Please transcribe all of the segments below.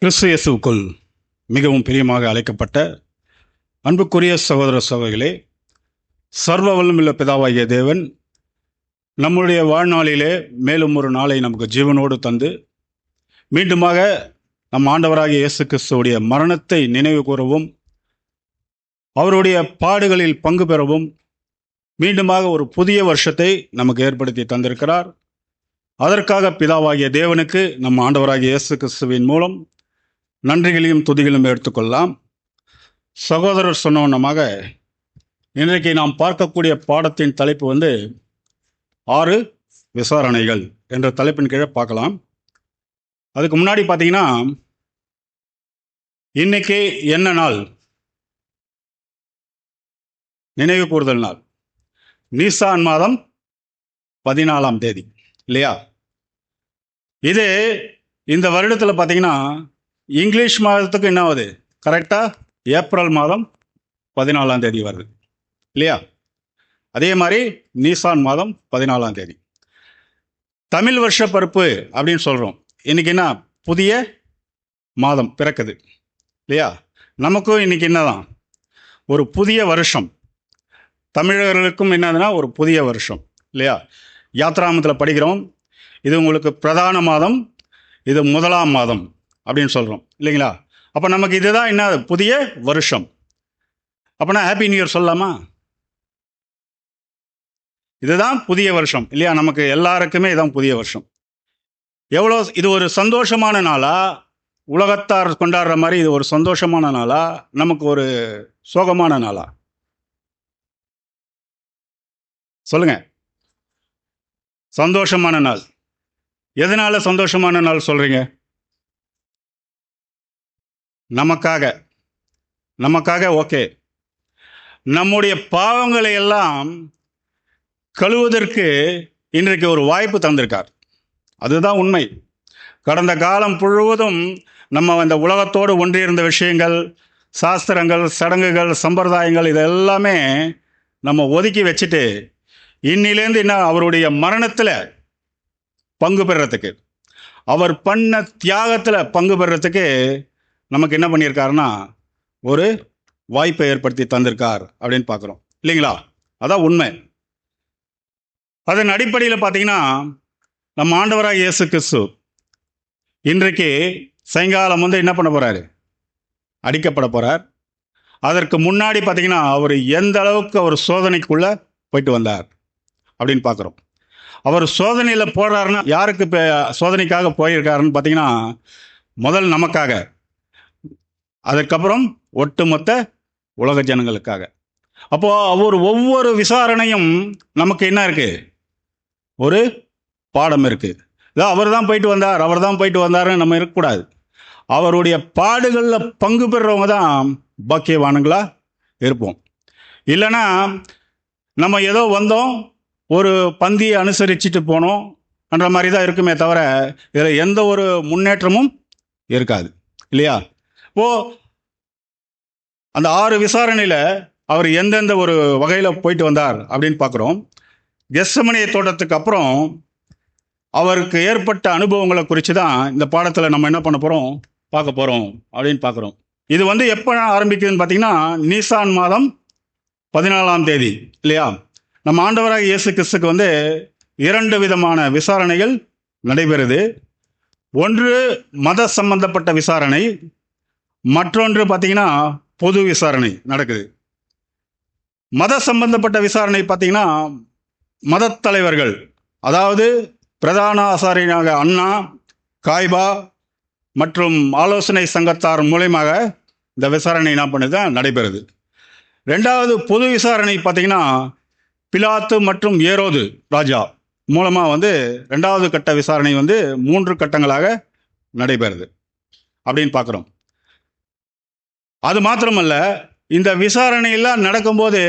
கிறிஸ்து இயேசுவுக்குள் மிகவும் பிரியமாக அழைக்கப்பட்ட அன்புக்குரிய சகோதர சகோதரிகளே, சர்வ வல்லமையுள்ள பிதாவாகிய தேவன் நம்முடைய வாழ்நாளிலே மேலும் ஒரு நாளை நமக்கு ஜீவனோடு தந்து மீண்டுமாக நம் ஆண்டவராகிய இயேசு கிறிஸ்துவுடைய மரணத்தை நினைவு கூறவும், அவருடைய பாடுகளில் பங்கு பெறவும் மீண்டுமாக ஒரு புதிய வருஷத்தை நமக்கு ஏற்படுத்தி தந்திருக்கிறார். அதற்காக பிதாவாகிய தேவனுக்கு நம் ஆண்டவராகிய இயேசு கிறிஸ்துவின் மூலம் நன்றிகளையும் துதிகளையும் எடுத்துக்கொள்ளலாம். சகோதரர் சொன்னவண்ணமாக இன்றைக்கு நாம் பார்க்கக்கூடிய பாடத்தின் தலைப்பு 6 விசாரணைகள் என்ற தலைப்பின் கீழே பார்க்கலாம். அதுக்கு முன்னாடி பார்த்தீங்கன்னா, இன்னைக்கு என்ன நாள்? நினைவு கூறுதல் நாள். நீசான் மாதம் 14ஆம் தேதி இல்லையா? இது இந்த வருடத்தில் பார்த்தீங்கன்னா இங்கிலீஷ் மாதத்துக்கு என்ன ஆகுது? கரெக்டாக ஏப்ரல் மாதம் 14ஆம் தேதி வருது இல்லையா? அதே மாதிரி நீசான் மாதம் 14ஆம் தேதி. தமிழ் வருஷ பருப்பு அப்படின்னு சொல்கிறோம். இன்னைக்கு என்ன? புதிய மாதம் பிறக்குது இல்லையா? நமக்கும் இன்னைக்கு என்னதான்? ஒரு புதிய வருஷம். தமிழர்களுக்கும் என்னதுன்னா ஒரு புதிய வருஷம் இல்லையா? யாத்ராமத்தில் படிக்கிறோம், இது உங்களுக்கு பிரதான மாதம், இது முதலாம் மாதம் அப்படின்னு சொல்கிறோம் இல்லைங்களா? அப்போ நமக்கு இதுதான் என்ன? புதிய வருஷம். அப்போனா ஹாப்பி நியூ இயர் சொல்லலாமா? இதுதான் புதிய வருஷம் இல்லையா? நமக்கு எல்லாருக்குமே இதான் புதிய வருஷம். எவ்வளோ இது ஒரு சந்தோஷமான நாளா? உலகத்தார் கொண்டாடுற மாதிரி இது ஒரு சந்தோஷமான நாளா? நமக்கு ஒரு சோகமான நாளா? சொல்லுங்க. சந்தோஷமான நாள். எதனால சந்தோஷமான நாள் சொல்றீங்க? நமக்காக ஓகே. நம்முடைய பாவங்களை எல்லாம் கழுவுவதற்கு இன்றைக்கு ஒரு வாய்ப்பு தந்திருக்கார். அதுதான் உண்மை. கடந்த காலம் முழுவதும் நம்ம இந்த உலகத்தோடு ஒன்றியிருந்த விஷயங்கள், சாஸ்திரங்கள், சடங்குகள், சம்பிரதாயங்கள் இதெல்லாமே நம்ம ஒதுக்கி வச்சுட்டு இன்னிலேருந்து என்ன அவருடைய மரணத்தில் பங்கு பெறுறதுக்கு, அவர் பண்ண தியாகத்தில் பங்கு பெறுறதுக்கு நமக்கு என்ன பண்ணியிருக்காருன்னா ஒரு வாய்ப்பை ஏற்படுத்தி தந்திருக்கார் அப்படின்னு பார்க்குறோம் இல்லைங்களா? அதான் உண்மை. அதன் அடிப்படையில் பார்த்தீங்கன்னா, நம்ம ஆண்டவராக இயேசு கிறிஸ்து இன்றைக்கு சாயங்காலம் என்ன பண்ண போகிறாரு? அடிக்கப்பட போகிறார். அதற்கு முன்னாடி பார்த்தீங்கன்னா அவர் எந்த அளவுக்கு அவர் சோதனைக்குள்ளே போயிட்டு வந்தார் அப்படின்னு பார்க்குறோம். அவர் சோதனையில் போடுறாருன்னா யாருக்கு இப்போ சோதனைக்காக போயிருக்காருன்னு பார்த்தீங்கன்னா, முதல் நமக்காக, அதற்கப்புறம் ஒட்டுமொத்த உலக ஜனங்களுக்காக. அப்போ அவர் ஒவ்வொரு விசாரணையும் நமக்கு என்ன இருக்கு? ஒரு பாடம் இருக்கு. அவர் தான் போயிட்டு வந்தாருன்னு நம்ம இருக்கக்கூடாது. அவருடைய பாடுகளில் பங்கு பெறுறவங்க தான் பாக்கியவானுங்களா இருப்போம். இல்லைன்னா நம்ம ஏதோ வந்தோம், ஒரு பந்தியை அனுசரிச்சுட்டு போனோம் என்ற மாதிரி தான் இருக்குமே தவிர இதில் எந்த ஒரு முன்னேற்றமும் இருக்காது இல்லையா? அந்த 6 விசாரணையில் அவர் எந்தெந்த ஒரு வகையில் போயிட்டு வந்தார் அப்படின்னு பார்க்குறோம். கெத்செமனே தோட்டத்துக்கு அப்புறம் அவருக்கு ஏற்பட்ட அனுபவங்களை குறித்து தான் இந்த பாடத்தில் நம்ம என்ன பண்ண போகிறோம், பார்க்க போகிறோம் அப்படின்னு பார்க்குறோம். இது எப்போ ஆரம்பிக்குதுன்னு பார்த்தீங்கன்னா நீசான் மாதம் 14ஆம் தேதி இல்லையா? நம்ம ஆண்டவராக இயேசு கிறிஸ்துக்கு 2 விதமான விசாரணைகள் நடைபெறுது. ஒன்று மத சம்பந்தப்பட்ட விசாரணை, மற்றொன்று பார்த்தீங்கன்னா பொது விசாரணை நடக்குது. மத சம்பந்தப்பட்ட விசாரணை பார்த்தீங்கன்னா மத தலைவர்கள், அதாவது பிரதான ஆசாரியனாக அண்ணா, காய்பா மற்றும் ஆலோசனை சங்கத்தார் மூலயமாக இந்த விசாரணை என்ன பண்ணுது நடைபெறுது. ரெண்டாவது பொது விசாரணை பார்த்தீங்கன்னா பிலாத்து மற்றும் ஏரோது ராஜா மூலமாக ரெண்டாவது கட்ட விசாரணை 3 கட்டங்களாக நடைபெறுது அப்படின்னு பார்க்குறோம். அது மாத்திரமல்ல, இந்த விசாரணையெல்லாம் நடக்கும்போது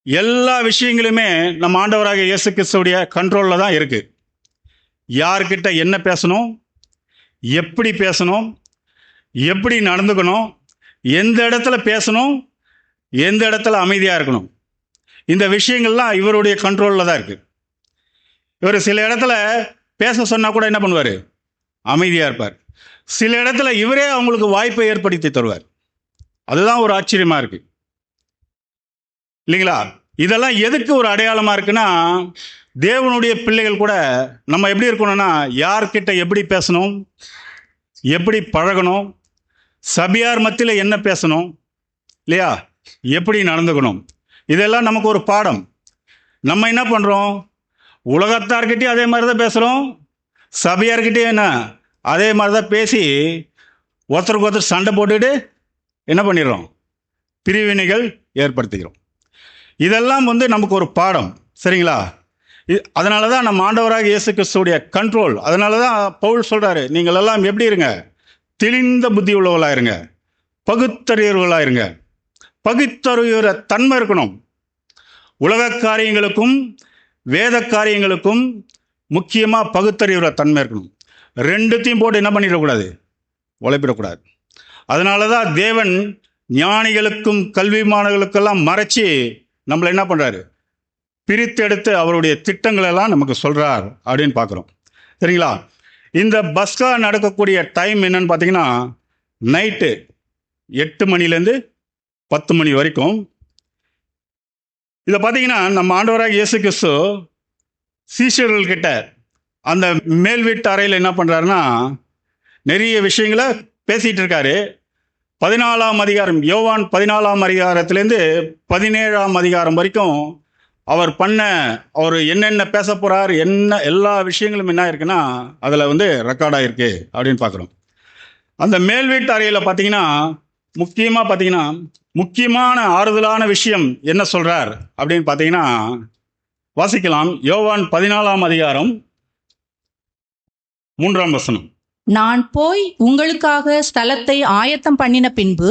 எல்லா விஷயங்களுமே நம்ம ஆண்டவராக இயேசு கிறிஸ்துவுடைய கண்ட்ரோலில் தான் இருக்குது. யார்கிட்ட என்ன பேசணும், எப்படி பேசணும், எப்படி நடந்துக்கணும், எந்த இடத்துல பேசணும், எந்த இடத்துல அமைதியாக இருக்கணும், இந்த விஷயங்கள்லாம் இவருடைய கண்ட்ரோலில் தான் இருக்குது. இவர் சில இடத்துல பேச சொன்னால் கூட என்ன பண்ணுவார்? அமைதியாக இருப்பார். சில இடத்துல இவரே அவங்களுக்கு வாய்ப்பை ஏற்படுத்தி தருவார். அதுதான் ஒரு ஆச்சரியமா இருக்கு இல்லைங்களா? இதெல்லாம் எதுக்கு ஒரு அடையாளமா இருக்குன்னா, தேவனுடைய பிள்ளைகள் கூட நம்ம எப்படி இருக்கணும்னா, யார்கிட்ட எப்படி பேசணும், எப்படி பழகணும், சபையார் மத்தியில் என்ன பேசணும் இல்லையா, எப்படி நடந்துக்கணும், இதெல்லாம் நமக்கு ஒரு பாடம். நம்ம என்ன பண்ணுறோம், உலகத்தார்கிட்டையும் அதே மாதிரி தான் பேசுகிறோம், சபையார்கிட்டையும் என்ன அதே மாதிரி தான் பேசி ஒருத்தருக்கு ஒருத்தர் சண்டை போட்டுட்டு என்ன பண்ணிடுறோம், பிரிவினைகள் ஏற்படுத்திக்கிறோம். இதெல்லாம் நமக்கு ஒரு பாடம், சரிங்களா? அதனால தான் நம்ம ஆண்டவராக இயேசு கிறிஸ்துவுடைய கண்ட்ரோல். அதனால தான் பவுல் சொல்கிறாரு, நீங்கள் எல்லாம் எப்படி இருங்க, தெளிந்த புத்தி உள்ளவர்களாக இருங்க, பகுத்தறியவர்களாக இருங்க. பகுத்தறிகிற தன்மை இருக்கணும். உலக காரியங்களுக்கும் வேத காரியங்களுக்கும் முக்கியமாக பகுத்தறிகிற தன்மை இருக்கணும். ரெண்டுத்தையும் போட்டு என்ன பண்ணிடக்கூடாது, உழைப்பிடக்கூடாது. அதனால தான் தேவன் ஞானிகளுக்கும் கல்விமான்களுக்கெல்லாம் மறைச்சி நம்மளை என்ன பண்ணுறாரு, பிரித்தெடுத்து அவருடைய திட்டங்களெல்லாம் நமக்கு சொல்கிறார் அப்படின்னு பார்க்குறோம், சரிங்களா? இந்த பஸ்கா நடக்கக்கூடிய டைம் என்னன்னு பார்த்தீங்கன்னா, நைட்டு 8 மணிலேருந்து 10 மணி வரைக்கும். இதை பார்த்தீங்கன்னா நம்ம ஆண்டவராக இயேசு கிறிஸ்து சீஷர்கள்கிட்ட அந்த மேல் வீட்டு அறையில் என்ன பண்ணுறாருன்னா, நிறைய விஷயங்களை பேசிகிட்டு இருக்காரு. 14ஆம் அதிகாரம், யோவான் 14ஆம் அதிகாரத்திலேருந்து 17ஆம் அதிகாரம் வரைக்கும் அவர் என்னென்ன பேச போகிறார், என்ன எல்லா விஷயங்களும் என்ன இருக்குன்னா அதில் ரெக்கார்டாக இருக்கு அப்படின்னு பார்க்குறோம். அந்த மேல் வீட்டு அறையில் பார்த்தீங்கன்னா முக்கியமான ஆறுதலான விஷயம் என்ன சொல்கிறார் அப்படின்னு பார்த்தீங்கன்னா, வாசிக்கலாம். யோவான் 14ஆம் அதிகாரம் 3ஆம் வசனம். நான் போய் உங்களுக்காக ஸ்தலத்தை ஆயத்தம் பண்ணின பின்பு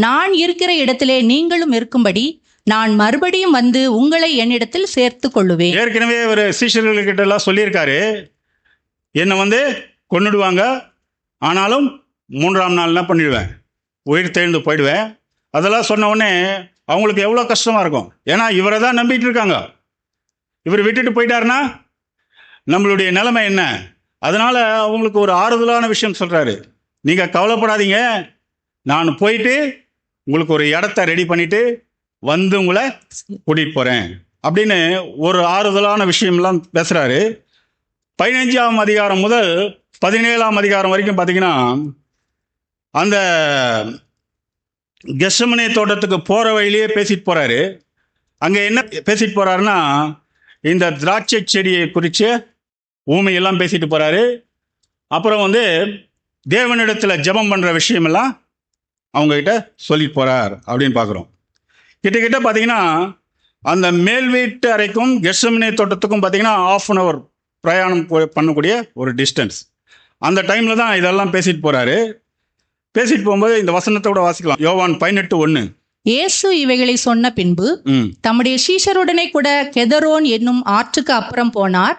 நான் இருக்கிற இடத்திலே நீங்களும் இருக்கும்படி நான் மறுபடியும் வந்து உங்களை என்னிடத்தில் சேர்த்து கொள்ளுவேன். ஏற்கனவே ஒரு சீஷர்கள்கிட்ட எல்லாம் சொல்லியிருக்காரு, என்னை கொன்னுடுவாங்க, ஆனாலும் 3ஆம் நாள் என்ன பண்ணிடுவேன், உயிர் தெழுந்து போயிடுவேன். அதெல்லாம் சொன்ன உடனே அவங்களுக்கு எவ்வளோ கஷ்டமாக இருக்கும். ஏன்னா இவரை தான் நம்பிட்டு இருக்காங்க. இவர் விட்டுட்டு போயிட்டாருன்னா நம்மளுடைய நிலைமை என்ன? அதனால் அவங்களுக்கு ஒரு ஆறுதலான விஷயம் சொல்கிறாரு, நீங்கள் கவலைப்படாதீங்க, நான் போயிட்டு உங்களுக்கு ஒரு இடத்த ரெடி பண்ணிவிட்டு உங்களை கூட்டிகிட்டு போகிறேன் அப்படின்னு ஒரு ஆறுதலான விஷயம்லாம் பேசுகிறாரு. 15ஆம் அதிகாரம் முதல் 17ஆம் அதிகாரம் வரைக்கும் பார்த்தீங்கன்னா, அந்த கெத்செமனே தோட்டத்துக்கு போகிற வழியிலேயே பேசிட்டு போகிறாரு. அங்கே என்ன பேசிட்டு போகிறாருன்னா, இந்த திராட்சை செடியை குறித்து ஊமையெல்லாம் பேசிட்டு போகிறாரு. அப்புறம் தேவனிடத்தில் ஜெபம் பண்ணுற விஷயமெல்லாம் அவங்கக்கிட்ட சொல்லிட்டு போகிறார் அப்படின்னு பார்க்குறோம். கிட்டக்கிட்ட பார்த்தீங்கன்னா அந்த மேல் வீட்டு அறைக்கும் கெத்செமனே தோட்டத்துக்கும் பார்த்தீங்கன்னா 1/2 hour பிரயாணம் பண்ணக்கூடிய ஒரு டிஸ்டன்ஸ். அந்த டைமில் தான் இதெல்லாம் பேசிட்டு போகிறாரு. பேசிட்டு போகும்போது இந்த வசனத்தோட வாசிக்கலாம். யோவான் 18:1. இயேசு இவைகளை சொன்ன பின்பு தம்முடைய சீஷருடனே கூட கெதரோன் என்னும் ஆற்றுக்கு அப்புறம் போனார்.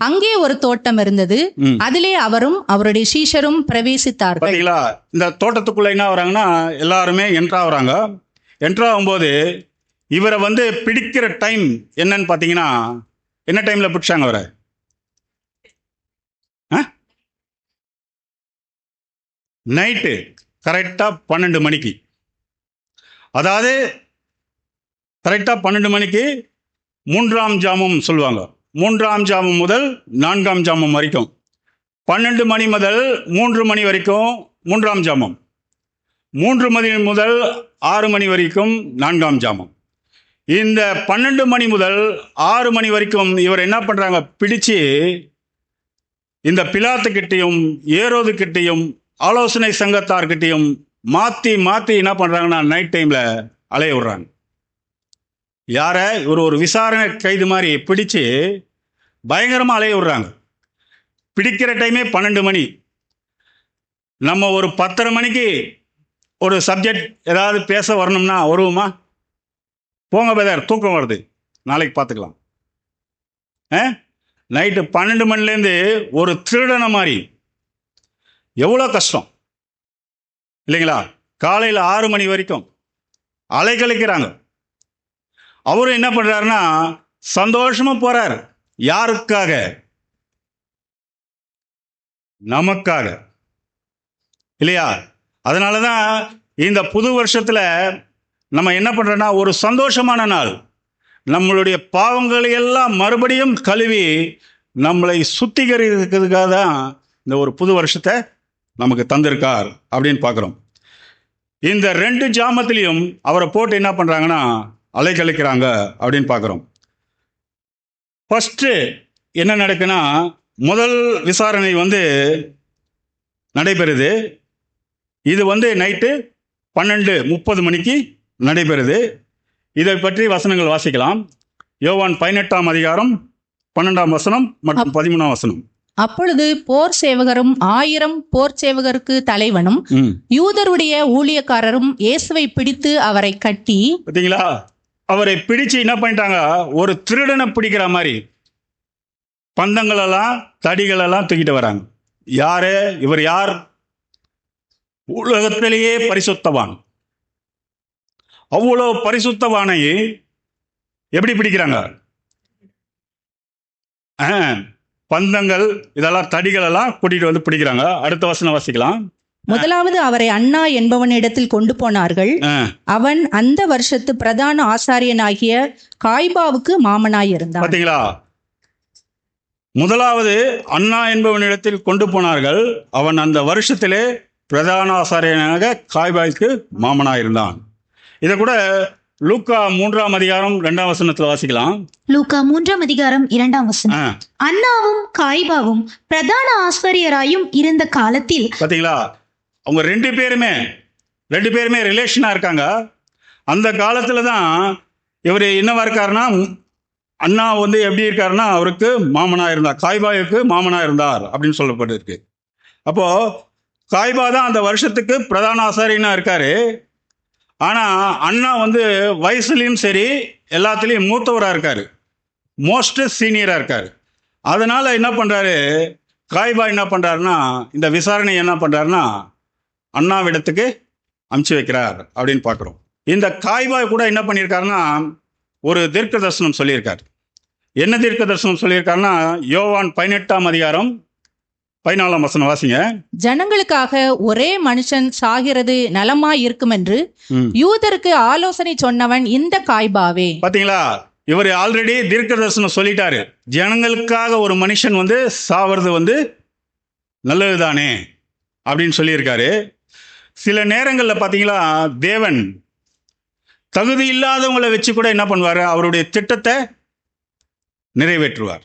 அங்கே ஒரு தோட்டம் இருந்தது, அதிலே அவரும் அவருடைய சீஷரும் பிரவேசித்தார்கள். பாத்தீங்களா, இந்த தோட்டத்துக்குள்ள என்ன வராங்கன்னா எல்லாருமே என்ட்ரா வராங்க. என்ட்ரா ஆகும்போது இவரை பிடிக்கிற டைம் என்னன்னு பார்த்தீங்கன்னா, என்ன டைம்ல பிடிச்சாங்க அவரை? நைட்டு கரெக்டாக 12 மணிக்கு. அதாவது கரெக்டாக 12 மணிக்கு 3ஆம் ஜாமம் சொல்லுவாங்க. 3ஆம் ஜாமம் முதல் 4ஆம் ஜாமம் வரைக்கும், 12 மணி முதல் 3 மணி வரைக்கும் 3ஆம் ஜாமம், 3 மணி முதல் 6 மணி வரைக்கும் 4ஆம் ஜாமம். இந்த 12 மணி முதல் 6 மணி வரைக்கும் இவர் என்ன பண்ணுறாங்க, பிடிச்சு இந்த பிலாத்துக்கிட்டையும் ஏரோதுக்கிட்டையும் ஆலோசனை சங்கத்தார்கிட்டையும் மாற்றி என்ன பண்ணுறாங்கன்னா நைட் டைமில் அலைய விடுறாங்க. யாரை? ஒரு விசாரணை கைது மாதிரி பிடிச்சு பயங்கரமாக அலைய விடுறாங்க. பிடிக்கிற டைமே 12 மணி. நம்ம ஒரு 10:30 மணிக்கு ஒரு சப்ஜெக்ட் ஏதாவது பேச வரணும்னா வருவோமா? போங்க பிரதர், தூக்கம் வருது, நாளைக்கு பார்த்துக்கலாம். நைட்டு 12 மணிலேருந்து ஒரு திருடனை மாதிரி எவ்வளோ கஷ்டம் இல்லைங்களா? காலையில் 6 மணி வரைக்கும் அலைக்கழிக்கிறாங்க. அவரும் என்ன பண்ணுறாருன்னா சந்தோஷமாக போகிறார். யாருக்காக? நமக்காக. இல்லையா? அதனால தான் இந்த புது வருஷத்துல நம்ம என்ன பண்றோம்னா, ஒரு சந்தோஷமான நாள். நம்மளுடைய பாவங்களை எல்லாம் மறுபடியும் கழுவி நம்மளை சுத்திகரிக்கிறதுக்காக தான் இந்த ஒரு புது வருஷத்தை நமக்கு தந்திருக்கார் அப்படின்னு பார்க்குறோம். இந்த 2 ஜாமத்திலையும் அவரை போட்டு என்ன பண்ணுறாங்கன்னா அலைக்கழிக்கிறாங்க அப்படின்னு பார்க்குறோம். ஃபஸ்ட்டு என்ன நடக்குன்னா, முதல் விசாரணை நடைபெறுது. இது நைட்டு 12:30 மணிக்கு நடைபெறுது. இதை பற்றி வசனங்கள் வாசிக்கலாம். யோவான் 18ஆம் அதிகாரம் 12ஆம் வசனம் மற்றும் 13ஆம் வசனம். அப்பொழுது போர் சேவகரும் 1000 போர் சேவகருக்கு தலைவனும் யூதருடைய ஊழியக்காரரும் இயேசுவை பிடித்து அவரை கட்டி, பார்த்தீங்களா, அவரை பிடிச்சு என்ன பண்ணிட்டாங்க, ஒரு திருடனை பிடிக்கிற மாதிரி பந்தங்களெல்லாம் தடிகளெல்லாம் தூக்கிட்டு வராங்க. யாரு இவர்? யார்? உலகத்திலேயே பரிசுத்தவான். அவ்வளோ பரிசுத்தவானை எப்படி பிடிக்கிறாங்க? பந்தங்கள் இதெல்லாம் தடிகள் எல்லாம் கூட்டிட்டு பிடிக்கிறாங்க. அடுத்த வசனம் வாசிக்கலாம். முதலாவது அவரை அண்ணா என்பவனிடத்தில் கொண்டு போனார்கள். அவன் அந்த வருஷத்து பிரதான ஆசாரியனாகிய காய்பாவுக்கு மாமனாயிருந்தான். பாத்தீங்களா, முதலாவது அண்ணா என்பவனிடத்தில் கொண்டு போனார்கள். அவன் அந்த வருஷத்திலே பிரதான ஆசாரியனாக காய்பாய்க்கு மாமனாயிருந்தான். இதை கூட லூக்கா 3ஆம் அதிகாரம் 2ஆம் வசனத்துல வாசிக்கலாம். லூக்கா 3ஆம் அதிகாரம் 2ஆம் வசனம். அண்ணாவும் காய்பாவும் பிரதான ஆசாரியராயும் இருந்த காலத்தில், பாத்தீங்களா, அவங்க ரெண்டு பேருமே ரிலேஷனா இருக்காங்க. அந்த காலத்துல தான் இவர் என்னவா இருக்காருன்னா, அண்ணா எப்படி இருக்காருன்னா அவருக்கு மாமனா இருந்தார், காய்பாவுக்கு மாமனா இருந்தார் அப்படின்னு சொல்லப்பட்டிருக்கு. அப்போ காய்பா தான் அந்த வருஷத்துக்கு பிரதான ஆசாரியனா இருக்காரு. ஆனா அண்ணா வயசுலையும் சரி எல்லாத்துலேயும் மூத்தவராக இருக்காரு, மோஸ்ட் சீனியரா இருக்காரு. அதனால என்ன பண்றாரு, காய்பா என்ன பண்றாருன்னா, இந்த விசாரணை என்ன பண்றாருன்னா அண்ணாவிடத்துக்கு அனுப்பிச்சு வைக்கிறார் அப்படின்னு பார்க்குறோம். இந்த காய்பா கூட என்ன பண்ணியிருக்காருன்னா ஒரு தீர்க்க தரிசனம் சொல்லியிருக்காரு. என்ன தீர்க்க தரிசனம் சொல்லியிருக்காருன்னா, யோவான் 18ஆம் அதிகாரம் 14ஆம் வசனம் வாசிங்க. ஜனங்களுக்காக ஒரே மனுஷன் சாகிறது நலமாய் இருக்கும் என்று யூதருக்கு ஆலோசனை சொன்னவன் இந்த காய்பாவே. பாத்தீங்களா, இவர் ஆல்ரெடி தீர்க்க தரிசனம் சொல்லிட்டாரு. ஜனங்களுக்காக ஒரு மனுஷன் சாவது நல்லதுதானே அப்படின்னு சொல்லியிருக்காரு. சில நேரங்களில் பார்த்தீங்களா, தேவன் தகுதி இல்லாதவங்களை வச்சு கூட என்ன பண்ணுவார், அவருடைய திட்டத்தை நிறைவேற்றுவார்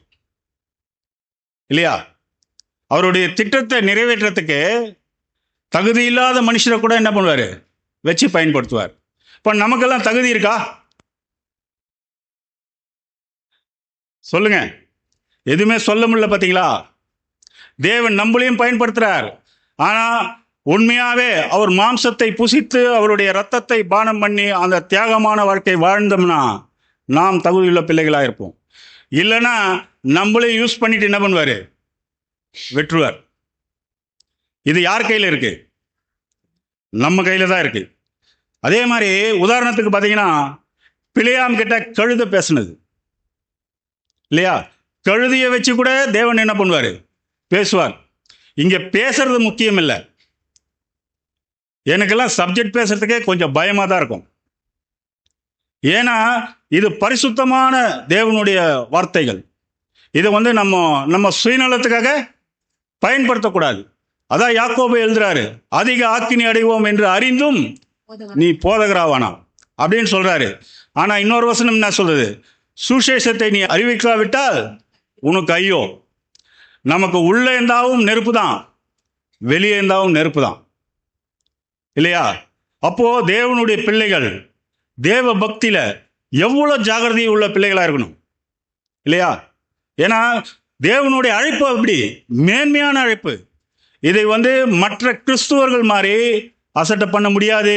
இல்லையா? அவருடைய திட்டத்தை நிறைவேற்றத்துக்கு தகுதி இல்லாத மனுஷரை கூட என்ன பண்ணுவார், வச்சு பயன்படுத்துவார். இப்போ நமக்கெல்லாம் தகுதி இருக்கா? சொல்லுங்க. எதுவுமே சொல்ல முடியல. பார்த்தீங்களா, தேவன் நம்மளையும் பயன்படுத்துறார். ஆனால் உண்மையாகவே அவர் மாம்சத்தை புசித்து அவருடைய இரத்தத்தை பானம் பண்ணி அந்த தியாகமான வாழ்க்கை வாழ்ந்தோம்னா நாம் தகுதியுள்ள பிள்ளைகளாக இருப்போம். இல்லைன்னா நம்மளே யூஸ் பண்ணிட்டு என்ன பண்ணுவார், வெற்றுவார். இது யார் கையில் இருக்கு? நம்ம கையில தான் இருக்கு. அதே மாதிரி உதாரணத்துக்கு பார்த்தீங்கன்னா, பிலேயாம் கிட்ட கழுதை பேசுனது இல்லையா? கழுதையை வச்சு கூட தேவன் என்ன பண்ணுவார், பேசுவார். இங்க பேசுறது முக்கியம் இல்லை. எனக்கெல்லாம் சப்ஜெக்ட் பேசுறதுக்கே கொஞ்சம் பயமா தான் இருக்கும். ஏன்னா இது பரிசுத்தமான தேவனுடைய வார்த்தைகள். இதை நம்ம சுயநலத்துக்காக பயன்படுத்தக்கூடாது. அதான் யாக்கோபு எழுதுறாரு, அதிக ஆக்கினி அடைவோம் என்று அறிந்தும் நீ போதகராவானா அப்படின்னு சொல்றாரு. ஆனா இன்னொரு வசனம் என்ன சொல்றது, சுசேஷத்தை நீ அறிவிக்காவிட்டால் உனக்கு ஐயோ. நமக்கு உள்ளே இருந்தாவும் நெருப்பு தான், வெளியே இருந்தாவும் நெருப்பு தான் இல்லையா? அப்போ தேவனுடைய பிள்ளைகள் தேவ பக்தியில எவ்வளவு ஜாகிரதை உள்ள பிள்ளைகளா இருக்கணும் இல்லையா? ஏன்னா தேவனுடைய அழைப்பு அப்படி மேன்மையான அழைப்பு. இதை மற்ற கிறிஸ்துவர்கள் மாதிரி அசட்டை பண்ண முடியாது.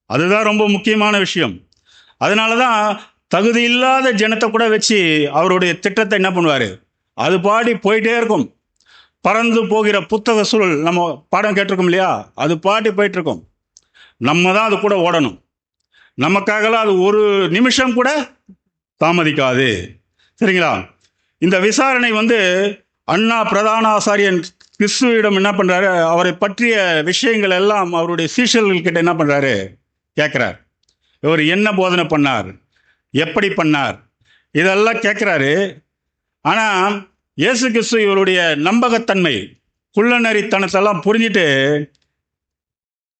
அதுதான் ரொம்ப முக்கியமான விஷயம். அதனால தான் தகுதி இல்லாத ஜனத்தை கூட வச்சு அவருடைய திட்டத்தை என்ன பண்ணுவார், அது பாடி போயிட்டே இருக்கும். பறந்து போகிற புத்தக சுருள் நம்ம பாடம் கேட்டிருக்கோம் இல்லையா, அது பாட்டி போயிட்டு இருக்கோம். நம்ம தான் அது கூட ஓடணும். நமக்காகலாம் அது ஒரு நிமிஷம் கூட தாமதிக்காது. சரிங்களா? இந்த விசாரணை அண்ணா பிரதான ஆசாரியன் கிறிஸ்துவிடம் என்ன பண்றாரு, அவரை பற்றிய விஷயங்கள் எல்லாம் அவருடைய சீஷர்கள் கிட்ட என்ன பண்றாரு, கேட்கிறார். இவர் என்ன போதனை பண்ணார், எப்படி பண்ணார், இதெல்லாம் கேட்குறாரு. ஆனால் இயேசு கிறிஸ்து இவருடைய நம்பகத்தன்மை, குள்ளநரித்தனத்தெல்லாம் புரிஞ்சுட்டு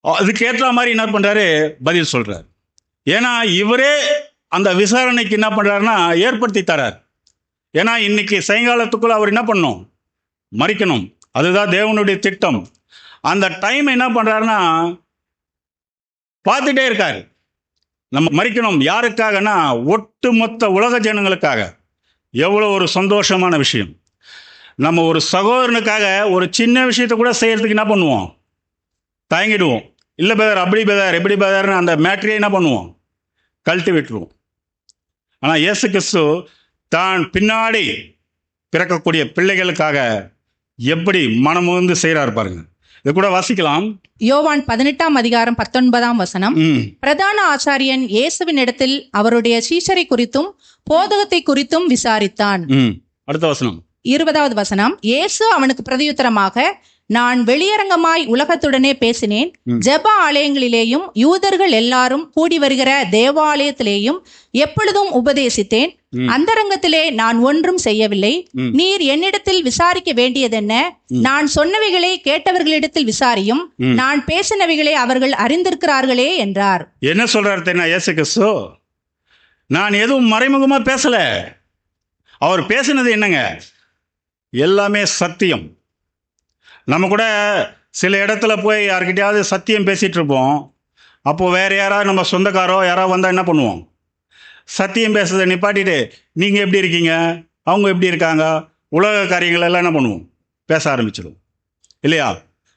அதுக்கேற்ற மாதிரி என்ன பண்ணுறாரு, பதில் சொல்கிறார். ஏன்னா இவரே அந்த விசாரணைக்கு என்ன பண்ணுறாருன்னா ஏற்படுத்தி தரார். ஏன்னா இன்னைக்கு சாயங்காலத்துக்குள்ள அவர் என்ன பண்ணணும், மறிக்கணும். அதுதான் தேவனுடைய திட்டம். அந்த டைம் என்ன பண்ணுறாருன்னா பார்த்துட்டே இருக்கார். நம்ம மறிக்கணும். யாருக்காகனா ஒட்டுமொத்த உலக ஜனங்களுக்காக. எவ்வளோ ஒரு சந்தோஷமான விஷயம். நம்ம ஒரு சகோதரனுக்காக ஒரு சின்ன விஷயத்தை கூட செய்யறதுக்கு என்ன பண்ணுவோம், தயங்கிடுவோம். இல்லை பேதர், அப்படி பேதர், எப்படி பேதர்னு அந்த மேட்ரியை என்ன பண்ணுவோம், கழட்டி விட்டுருவோம். ஆனால் இயேசு கிறிஸ்து தான் பின்னாடி பிறக்கக்கூடிய பிள்ளைகளுக்காக எப்படி மனமுந்து செய்கிறார் பாருங்க. இது கூட வாசிக்கலாம். யோவான் 18:19 பிரதான ஆசாரியன் இயேசுவின் இடத்தில் அவருடைய சீஷரை குறித்தும் போதகத்தை குறித்தும் விசாரித்தான். அடுத்த வசனம் 20 இயேசு அவனுக்கு பிரதியுத்தரமாக, நான் வெளியரங்கமாய் உலகத்துடனே பேசினேன். ஜெப ஆலயங்களிலேயும் யூதர்கள் எல்லாரும் கூடி வருகிற தேவாலயத்திலேயும் எப்பொழுதும் உபதேசித்தேன். அந்தரங்கத்திலே நான் ஒன்றும் செய்யவில்லை. நீர் என்னிடத்தில் விசாரிக்க வேண்டியதென்ன? நான் சொன்னவைகளை கேட்டவர்களிடத்தில் விசாரியும். நான் பேசினவைகளை அவர்கள் அறிந்திருக்கிறார்களே என்றார். என்ன சொல்றாரு தெரியுமா இயேசு கிறிஸ்து? நான் எதுவும் மறைமுகமா பேசல. அவர் பேசினது என்னங்க, எல்லாமே சத்தியம். நம்ம கூட சில இடத்துல போய் யார்கிட்டயாவது சத்தியம் பேசிகிட்டு இருப்போம். அப்போது வேறு யாராவது நம்ம சொந்தக்காரோ யாராவது வந்தால் என்ன பண்ணுவோம், சத்தியம் பேசுறதை நிப்பாட்டிட்டு நீங்கள் எப்படி இருக்கீங்க, அவங்க எப்படி இருக்காங்க, உலக காரியங்கள் எல்லாம் என்ன பண்ணுவோம், பேச ஆரம்பிச்சிடும் இல்லையா?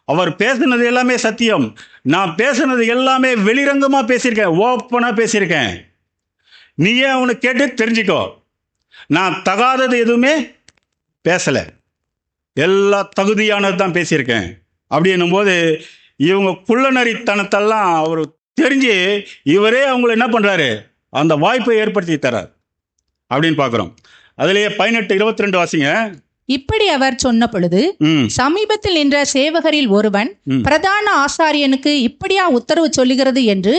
அவர் பேசுனது எல்லாமே சத்தியம். நான் பேசுனது எல்லாமே வெளிரங்கமாக பேசியிருக்கேன், ஓப்பனாக பேசியிருக்கேன். நீயே அவனை கேட்டு தெரிஞ்சுக்கோ. நான் தகாதது எதுவுமே பேசலை, எல்லா தகுதியானது தான் பேசியிருக்கேன். அப்படி என்னும்போது இவங்க குள்ளநரித்தனத்தெல்லாம் அவர் தெரிஞ்சு இவரே அவங்கள என்ன பண்ணுறாரு, அந்த வாய்ப்பை ஏற்படுத்தி தரார் அப்படின்னு பார்க்குறோம். அதுலேயே 18:22 வாசிங்க. இப்படி அவர் சொன்ன பொழுது சமீபத்தில் நின்ற சேவகரில் ஒருவன் பிரதான ஆசாரியனுக்கு இப்படியா உத்தரவு சொல்லுகிறது என்று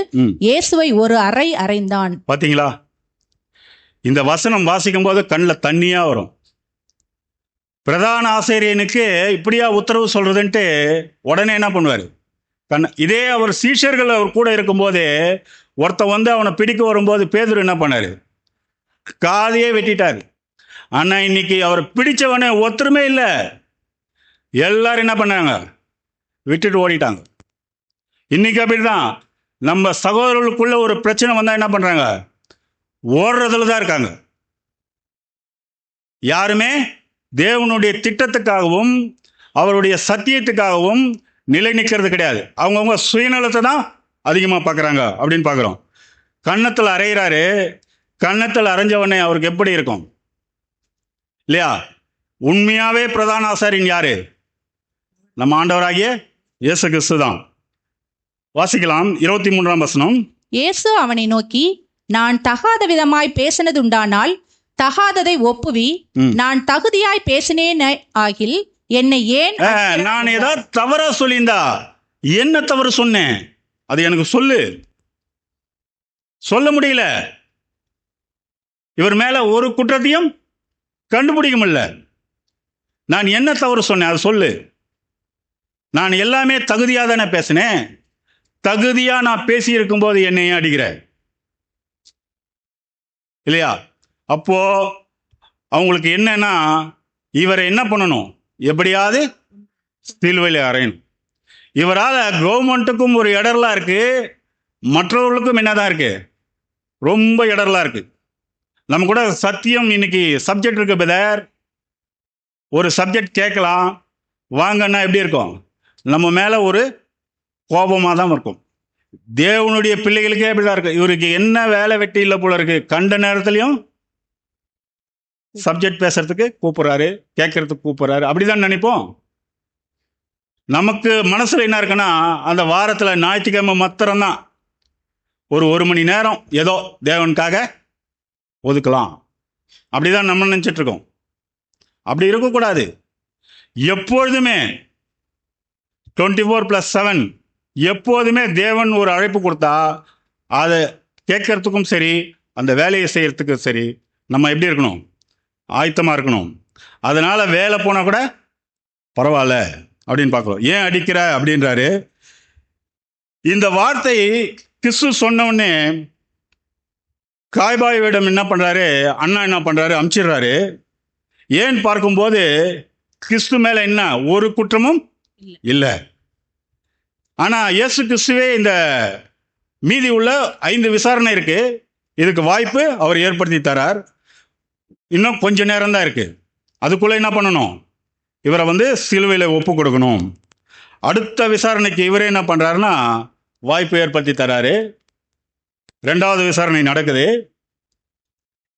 இயேசுவை ஒரு அறை அறைந்தான். பார்த்தீங்களா? இந்த வசனம் வாசிக்கும் போது கண்ணில் தண்ணியா வரும். பிரதான ஆசிரியனுக்கு இப்படியா உத்தரவு சொல்றதுன்ட்டு உடனே என்ன பண்ணுவார், இதே அவர் சீஷர்கள் அவர் கூட இருக்கும்போது ஒருத்த வந்து அவனை பிடிக்க வரும்போது பேதுரு என்ன பண்ணாரு, காதையே வெட்டிட்டார். ஆனால் இன்னைக்கு அவர் பிடிச்சவனே ஒருத்தருமே இல்லை, எல்லாரும் என்ன பண்ணாங்க, விட்டுட்டு ஓடிட்டாங்க. இன்னைக்கு அப்படிதான் நம்ம சகோதரர்களுக்குள்ள ஒரு பிரச்சனை வந்தால் என்ன பண்ணுறாங்க, ஓடுறதுல தான் இருக்காங்க. யாருமே தேவனுடைய திட்டத்துக்காகவும் அவருடைய சத்தியத்துக்காகவும் நிலை நிற்கிறது கிடையாது. அவங்கவுங்க சுயநலத்தை தான் அதிகமாக பார்க்குறாங்க அப்படின்னு பார்க்குறோம். கன்னத்தில் அரைகிறாரு, கன்னத்தில் அரைஞ்சவனே அவருக்கு எப்படி இருக்கும் இல்லையா? உண்மையாகவே பிரதான ஆசாரியன் யாரு? நம்ம ஆண்டவராகிய இயேசு கிறிஸ்து தான். வாசிக்கலாம் 23 இயேசு அவனை நோக்கி, நான் தகாத விதமாய் பேசினதுண்டானால் தகாததை ஒப்புவி. நான் தகுதியாய் பேசினேன் ஆகில் என்னை ஏன், நான் ஏதாவது தவறா சொல்லியிருந்தா என்ன தவறு சொன்னேன் அது எனக்கு சொல்லு. சொல்ல முடியல, இவர் மேல ஒரு குற்றத்தையும் கண்டுபிடிக்க முடியல. நான் என்ன தவறு சொன்னேன் அது சொல்லு. நான் எல்லாமே தகுதியாக தானே பேசினேன். தகுதியா நான் பேசி இருக்கும்போது என்னையும் அடிக்கிற இல்லையா? அப்போ அவங்களுக்கு என்னன்னா, இவரை என்ன பண்ணணும், எப்படியாவது சிலுவையில் அறையணும். இவரால் கவர்மெண்ட்டுக்கும் ஒரு இடர்லாம் இருக்கு, மற்றவர்களுக்கும் என்னதான் இருக்கு, ரொம்ப இடர்லாம் இருக்கு. நம்ம கூட சத்தியம் இன்னைக்கு சப்ஜெக்ட் இருக்கு பிரதர், ஒரு சப்ஜெக்ட் கேட்கலாம் வாங்கன்னா எப்படி இருக்கும், நம்ம மேலே ஒரு கோபமாக தான் இருக்கும். தேவனுடைய பிள்ளைகளுக்கே அப்படிதான் இருக்கு. இவருக்கு என்ன வேலை வெட்டி இல்லை போல இருக்கு, கண்ட நேரத்துலையும் சப்ஜெக்ட் பேசுறதுக்கு கூப்பிட்றாரு, கேட்கறதுக்கு கூப்பிட்றாரு, அப்படிதான் நினைப்போம். நமக்கு மனசுல என்ன இருக்குன்னா, அந்த வாரத்தில் ஞாயிற்றுக்கிழமை மாத்திரம்தான் ஒரு மணி நேரம் ஏதோ தேவனுக்காக ஒதுக்கலாம், அப்படிதான் நம்ம நினச்சிட்டு இருக்கோம். அப்படி இருக்கக்கூடாது. எப்பொழுதுமே 24+7 எப்போதுமே தேவன் ஒரு அழைப்பு கொடுத்தா அதை கேட்கறதுக்கும் சரி, அந்த வேலையை செய்யறதுக்கும் சரி, நம்ம எப்படி இருக்கணும்? ஆயத்தமாக இருக்கணும். அதனால வேலை போனால் கூட பரவாயில்ல அப்படின்னு பார்க்குறோம். ஏன் அடிக்கிற அப்படின்றாரு. இந்த வார்த்தை கிறிஸ்து சொன்ன உடனே காய்பாயிடம் என்ன பண்ணுறாரு, அண்ணா என்ன பண்ணுறாரு, அமுச்சிடுறாரு. ஏன்னு பார்க்கும்போது கிறிஸ்து மேலே என்ன ஒரு குற்றமும் இல்லை. ஆனால் இயேசு கிறிஸ்துவே இந்த மீதி உள்ள 5 விசாரணை இருக்கு, இதுக்கு வாய்ப்பு அவர் ஏற்படுத்தி தரார். இன்னும் கொஞ்ச நேரம் தான் இருக்கு. அதுக்குள்ளே என்ன பண்ணணும்? இவரை சிலுவையில் ஒப்பு கொடுக்கணும். அடுத்த விசாரணைக்கு இவரே என்ன பண்ணுறாருன்னா வாய்ப்பு ஏற்படுத்தி தராரு. 2வது விசாரணை நடக்குது.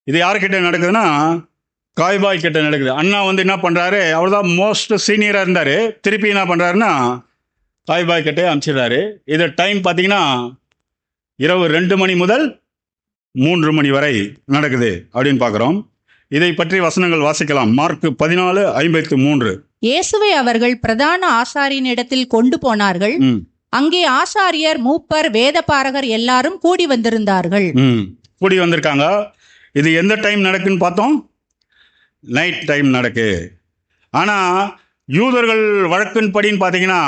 இது யார்கிட்ட நடக்குதுன்னா காய்பாய் கிட்ட நடக்குது. அண்ணா என்ன பண்ணுறாரு, அவர் தான் மோஸ்ட் சீனியராக இருந்தார். திருப்பி என்ன பண்ணுறாருன்னா காய்பாய் கிட்டே அனுப்பிச்சிடுறாரு. இது டைம் பார்த்தீங்கன்னா இரவு 2 மணி முதல் 3 மணி வரை நடக்குது அப்படின்னு பார்க்குறோம். இதை பற்றி வசனங்கள் வாசிக்கலாம். மார்க் 14:53. இயேசுவை அவர்கள் பிரதான ஆசாரியனிடத்தில் கொண்டு போனார்கள். அங்கே ஆசாரியர், மூப்பர், வேதபாரகர் எல்லாரும் கூடி வந்திருந்தார்கள். கூடி வந்திருக்காங்க. இது எந்த டைம் நடக்குன்னு பார்த்தோம்? நைட் டைம் நடக்கு. ஆனால் யூதர்கள் வழக்கின் படின்னு பார்த்தீங்கன்னா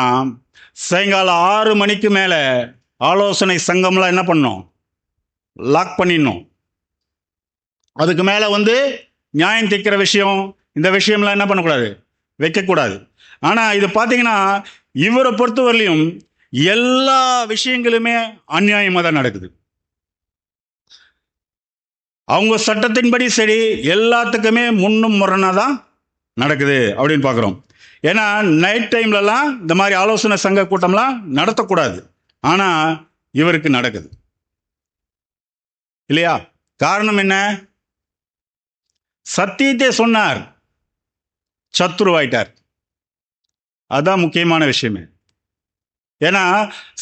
சாயங்காலம் 6 மணிக்கு மேலே ஆலோசனை சங்கம்லாம் என்ன பண்ணணும்? லாக் பண்ணிடணும். அதுக்கு மேலே நியாயம் தீர்க்கிற விஷயம், இந்த விஷயம்லாம் என்ன பண்ணக்கூடாது, வைக்கக்கூடாது. ஆனால் இது பார்த்தீங்கன்னா இவரை பொறுத்தவரையிலும் எல்லா விஷயங்களுமே அநியாயமாக தான் நடக்குது. அவங்க சட்டத்தின்படி சரி, எல்லாத்துக்குமே முன்னும் முரணாக தான் நடக்குது அப்படின்னு பார்க்குறோம். ஏன்னா நைட் டைம்லலாம் இந்த மாதிரி ஆலோசனை சங்க கூட்டம்லாம் நடத்தக்கூடாது. ஆனால் இவருக்கு நடக்குது இல்லையா? காரணம் என்ன? சத்தியத்தை சொன்னார், சத்துருவாயிட்டார். அதுதான் முக்கியமான விஷயமே. ஏன்னா